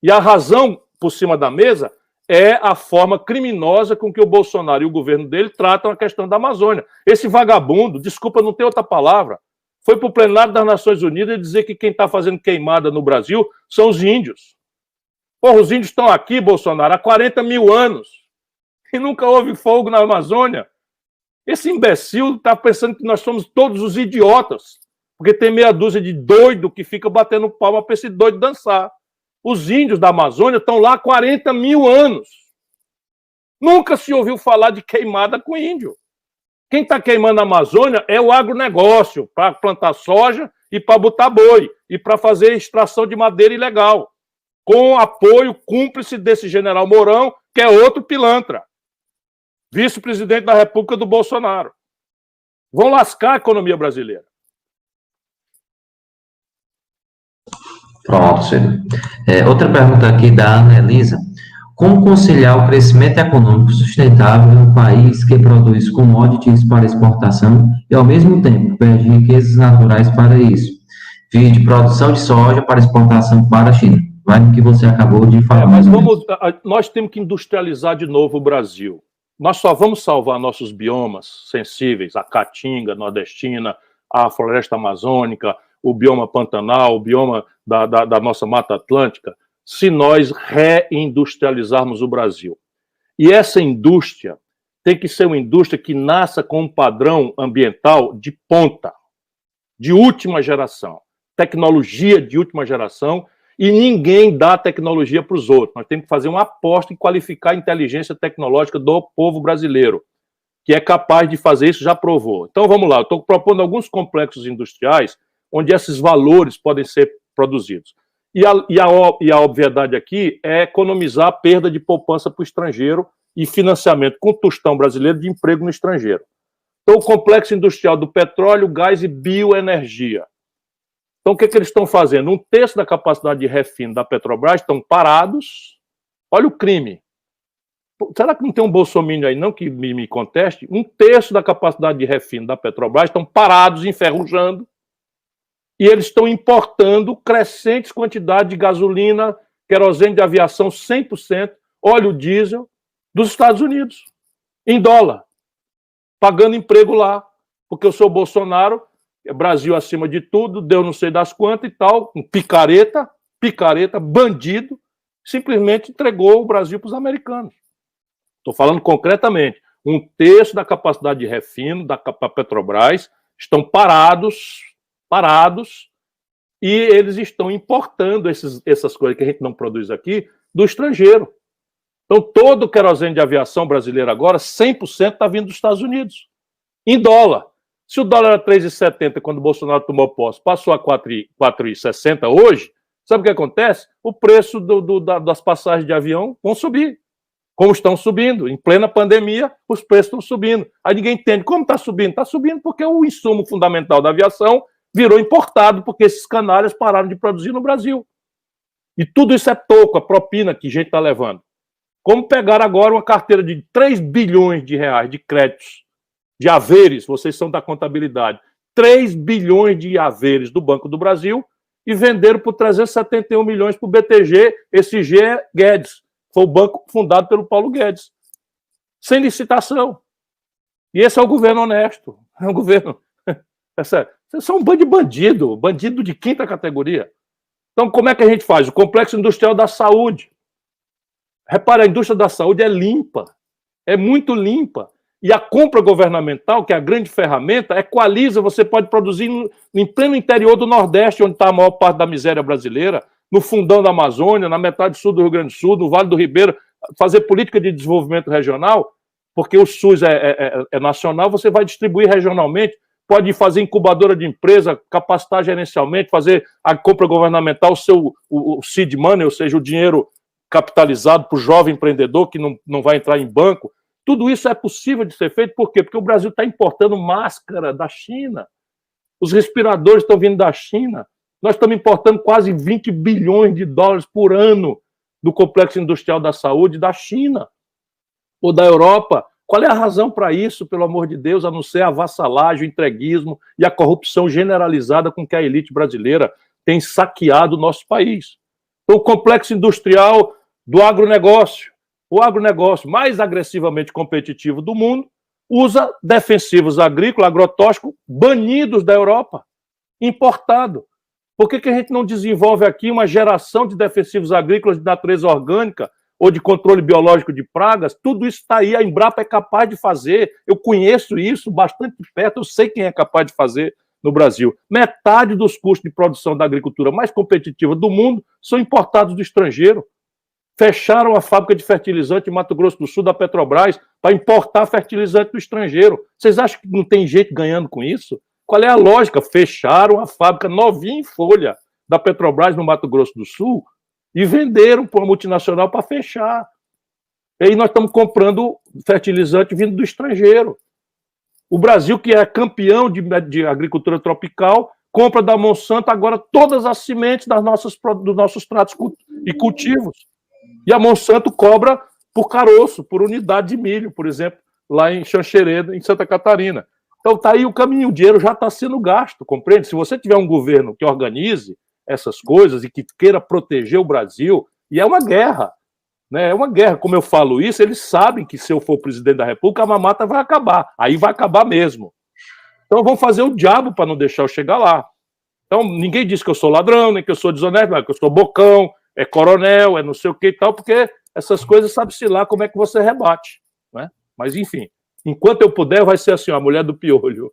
E a razão por cima da mesa é a forma criminosa com que o Bolsonaro e o governo dele tratam a questão da Amazônia. Esse vagabundo, desculpa, não tem outra palavra, foi para o plenário das Nações Unidas dizer que quem está fazendo queimada no Brasil são os índios. Porra, os índios estão aqui, Bolsonaro, há 40 mil anos e nunca houve fogo na Amazônia. Esse imbecil está pensando que nós somos todos os idiotas, porque tem meia dúzia de doido que fica batendo palma para esse doido dançar. Os índios da Amazônia estão lá há 40 mil anos. Nunca se ouviu falar de queimada com índio. Quem está queimando a Amazônia é o agronegócio, para plantar soja e para botar boi, e para fazer extração de madeira ilegal, com apoio cúmplice desse general Mourão, que é outro pilantra, vice-presidente da República do Bolsonaro. Vão lascar a economia brasileira. Pronto, Ciro. Outra pergunta aqui da Ana Elisa. Como conciliar o crescimento econômico sustentável em um país que produz commodities para exportação e, ao mesmo tempo, perde riquezas naturais para isso? Vide produção de soja para exportação para a China. Vai no que você acabou de falar. Mas nós temos que industrializar de novo o Brasil. Nós só vamos salvar nossos biomas sensíveis, a caatinga nordestina, a floresta amazônica, o bioma pantanal, o bioma da nossa Mata Atlântica, se nós reindustrializarmos o Brasil. E essa indústria tem que ser uma indústria que nasça com um padrão ambiental de ponta, de última geração, tecnologia de última geração, e ninguém dá tecnologia para os outros. Nós temos que fazer uma aposta em qualificar a inteligência tecnológica do povo brasileiro, que é capaz de fazer isso, já provou. Então vamos lá, eu estou propondo alguns complexos industriais onde esses valores podem ser produzidos. E a obviedade aqui é economizar a perda de poupança para o estrangeiro e financiamento com o tostão brasileiro de emprego no estrangeiro. Então, o complexo industrial do petróleo, gás e bioenergia. Então, o que eles estão fazendo? 1/3 da capacidade de refino da Petrobras estão parados. Olha o crime. Será que não tem um bolsominion aí não que me conteste? 1/3 da capacidade de refino da Petrobras estão parados, enferrujando, e eles estão importando crescentes quantidades de gasolina, querosene de aviação 100%, óleo diesel, dos Estados Unidos, em dólar, pagando emprego lá, porque eu sou Bolsonaro, Brasil acima de tudo, deu não sei das quantas e tal, um picareta, bandido, simplesmente entregou o Brasil para os americanos. Estou falando concretamente, 1/3 da capacidade de refino da Petrobras estão parados, E eles estão importando essas coisas que a gente não produz aqui do estrangeiro. Então, todo o querosene de aviação brasileiro agora, 100% está vindo dos Estados Unidos, em dólar. Se o dólar era 3,70 quando o Bolsonaro tomou posse, passou a 4,60 hoje, sabe o que acontece? O preço das passagens de avião vão subir, como estão subindo. Em plena pandemia, os preços estão subindo. Aí ninguém entende como está subindo. Está subindo porque o insumo fundamental da aviação virou importado, porque esses canalhas pararam de produzir no Brasil. E tudo isso é toco, a propina que a gente está levando. Como pegar agora uma carteira de 3 bilhões de reais de créditos, de haveres, vocês são da contabilidade, 3 bilhões de haveres do Banco do Brasil e venderam por 371 milhões para o BTG, esse G é Guedes, foi o banco fundado pelo Paulo Guedes, sem licitação. E esse é o governo honesto, é um governo... Vocês são um bando de bandido, bandido de quinta categoria. Então, como é que a gente faz? O complexo industrial da saúde. Repara, a indústria da saúde é limpa, é muito limpa. E a compra governamental, que é a grande ferramenta, equaliza, você pode produzir em pleno interior do Nordeste, onde está a maior parte da miséria brasileira, no fundão da Amazônia, na metade sul do Rio Grande do Sul, no Vale do Ribeira, fazer política de desenvolvimento regional, porque o SUS é nacional, você vai distribuir regionalmente, pode fazer incubadora de empresa, capacitar gerencialmente, fazer a compra governamental, o seed money, ou seja, o dinheiro capitalizado para o jovem empreendedor que não vai entrar em banco. Tudo isso é possível de ser feito, por quê? Porque o Brasil está importando máscara da China, os respiradores estão vindo da China, nós estamos importando quase 20 bilhões de dólares por ano do complexo industrial da saúde da China ou da Europa. Qual é a razão para isso, pelo amor de Deus, a não ser a vassalagem, o entreguismo e a corrupção generalizada com que a elite brasileira tem saqueado o nosso país? Então, o complexo industrial do agronegócio, o agronegócio mais agressivamente competitivo do mundo, usa defensivos agrícolas, agrotóxicos, banidos da Europa, importado. Por que a gente não desenvolve aqui uma geração de defensivos agrícolas de natureza orgânica ou de controle biológico de pragas? Tudo isso está aí, a Embrapa é capaz de fazer, eu conheço isso bastante de perto, eu sei quem é capaz de fazer no Brasil. Metade dos custos de produção da agricultura mais competitiva do mundo são importados do estrangeiro. Fecharam a fábrica de fertilizante em Mato Grosso do Sul da Petrobras para importar fertilizante do estrangeiro. Vocês acham que não tem gente ganhando com isso? Qual é a lógica? Fecharam a fábrica novinha em folha da Petrobras no Mato Grosso do Sul e venderam para uma multinacional para fechar. E aí nós estamos comprando fertilizante vindo do estrangeiro. O Brasil, que é campeão de agricultura tropical, compra da Monsanto agora todas as sementes dos nossos pratos e cultivos. E a Monsanto cobra por caroço, por unidade de milho, por exemplo, lá em Xanxerê, em Santa Catarina. Então está aí o caminho, o dinheiro já está sendo gasto, compreende? Se você tiver um governo que organize essas coisas e que queira proteger o Brasil, e é uma guerra, né? É uma guerra, como eu falo isso, eles sabem que se eu for presidente da República, a mamata vai acabar, aí vai acabar mesmo. Então vão fazer o diabo para não deixar eu chegar lá. Então ninguém diz que eu sou ladrão, nem que eu sou desonesto, mas que eu sou bocão, é coronel, é não sei o que e tal, porque essas coisas sabe-se lá como é que você rebate, né? Mas enfim, enquanto eu puder, vai ser assim, a mulher do piolho.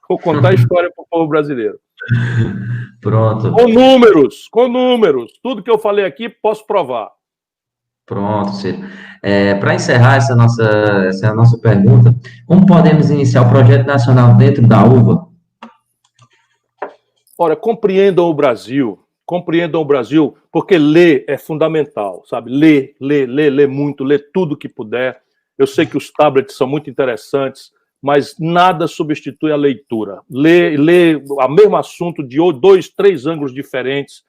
Vou contar a história para o povo brasileiro. Pronto. Com números. Tudo que eu falei aqui, posso provar. Pronto, Ciro. Para encerrar essa é a nossa pergunta, como podemos iniciar o projeto nacional dentro da UVA? Olha, compreendam o Brasil, porque ler é fundamental, sabe? Ler muito, ler tudo que puder. Eu sei que os tablets são muito interessantes, mas nada substitui a leitura. Ler o mesmo assunto de 2, 3 ângulos diferentes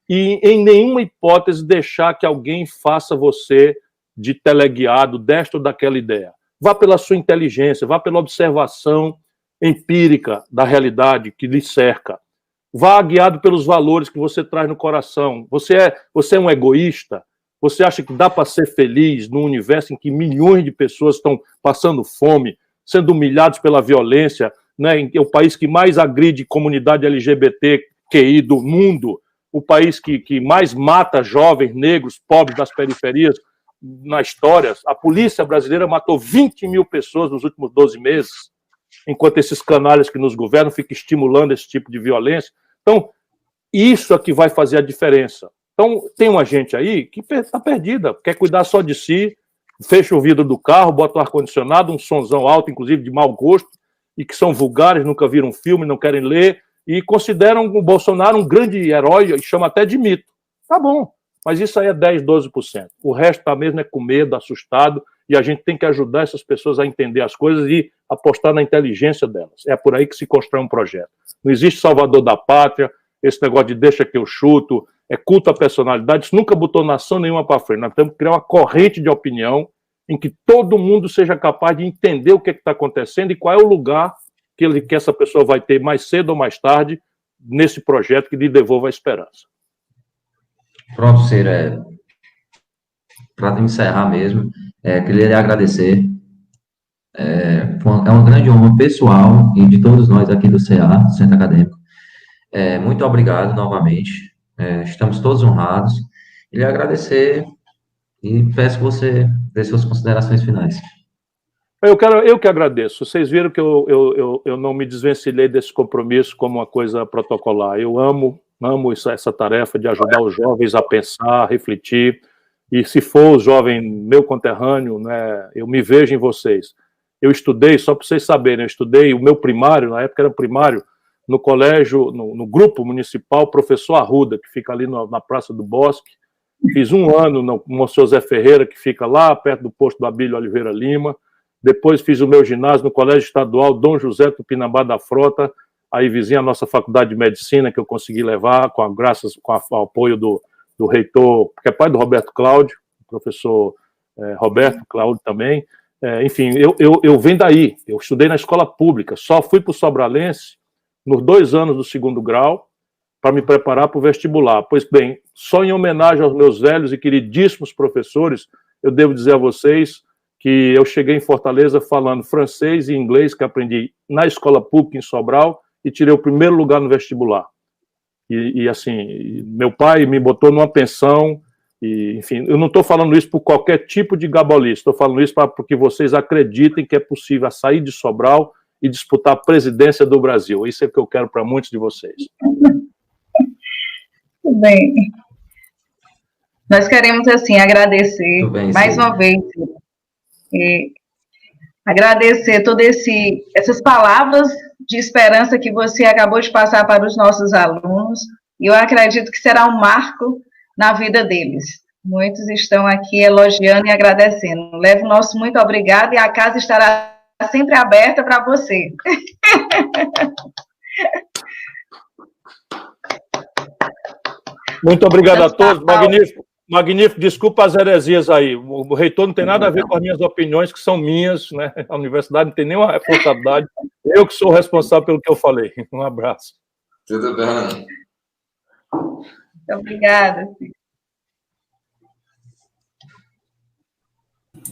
e, em nenhuma hipótese, deixar que alguém faça você de teleguiado desta ou daquela ideia. Vá pela sua inteligência, vá pela observação empírica da realidade que lhe cerca. Vá guiado pelos valores que você traz no coração. Você é um egoísta? Você acha que dá para ser feliz num universo em que milhões de pessoas estão passando fome, sendo humilhados pela violência, né? É o país que mais agride comunidade LGBTQI do mundo, o país que mais mata jovens negros, pobres das periferias na história. A polícia brasileira matou 20 mil pessoas nos últimos 12 meses, enquanto esses canalhas que nos governam ficam estimulando esse tipo de violência. Então, Isso é que vai fazer a diferença. Então, tem uma gente aí que está perdida, quer cuidar só de si, fecha o vidro do carro, bota o ar-condicionado, um sonzão alto, inclusive de mau gosto, e que são vulgares, nunca viram um filme, não querem ler, e consideram o Bolsonaro um grande herói, e chama até de mito. Tá bom, mas isso aí é 10%, 12%. O resto tá mesmo é com medo, assustado, e a gente tem que ajudar essas pessoas a entender as coisas e apostar na inteligência delas. É por aí que se constrói um projeto. Não existe salvador da pátria, esse negócio de deixa que eu chuto, é culto à personalidade, isso nunca botou nação nenhuma para frente. Nós temos que criar uma corrente de opinião em que todo mundo seja capaz de entender o que está acontecendo e qual é o lugar que essa pessoa vai ter mais cedo ou mais tarde nesse projeto que lhe devolva a esperança. Pronto, Ciro, para encerrar mesmo, queria lhe agradecer. É uma grande honra pessoal e de todos nós aqui do CA, Centro Acadêmico. Muito obrigado novamente. Estamos todos honrados. E lhe agradecer e peço que você dê suas considerações finais. Eu que agradeço. Vocês viram que eu não me desvencilhei desse compromisso como uma coisa protocolar. Eu amo essa tarefa de ajudar os jovens a pensar, a refletir. E se for o jovem meu conterrâneo, né, eu me vejo em vocês. Eu estudei, só para vocês saberem, eu estudei o meu primário, na época era primário, no colégio, no grupo municipal Professor Arruda, que fica ali na Praça do Bosque. Fiz um ano no Monsenhor Zé Ferreira, que fica lá perto do posto do Abílio Oliveira Lima. Depois fiz o meu ginásio no Colégio Estadual Dom José Tupinambá da Frota, aí vizinha a nossa Faculdade de Medicina, que eu consegui levar, com o apoio do reitor, que é pai do Roberto Cláudio, professor Roberto Cláudio também. Enfim, eu venho daí, eu estudei na escola pública, só fui para o Sobralense nos 2 anos do 2º grau, para me preparar para o vestibular. Pois bem, só em homenagem aos meus velhos e queridíssimos professores, eu devo dizer a vocês que eu cheguei em Fortaleza falando francês e inglês, que aprendi na escola pública em Sobral, e tirei o 1º lugar no vestibular. E assim, meu pai me botou numa pensão, e, enfim, eu não estou falando isso por qualquer tipo de gabolice, estou falando isso para que vocês acreditem que é possível sair de Sobral e disputar a presidência do Brasil. Isso é o que eu quero para muitos de vocês. Tudo bem. Nós queremos, assim, agradecer mais uma vez, agradecer todas essas palavras de esperança que você acabou de passar para os nossos alunos, e eu acredito que será um marco na vida deles. Muitos estão aqui elogiando e agradecendo. Levo o nosso muito obrigado e a casa estará sempre aberta para você. Muito obrigado a todos, magnífico. Magnífico, desculpa as heresias aí. O reitor não tem nada a ver com as minhas opiniões, que são minhas, né? A universidade não tem nenhuma responsabilidade. Eu que sou responsável pelo que eu falei. Um abraço. Tudo bem. Muito obrigada.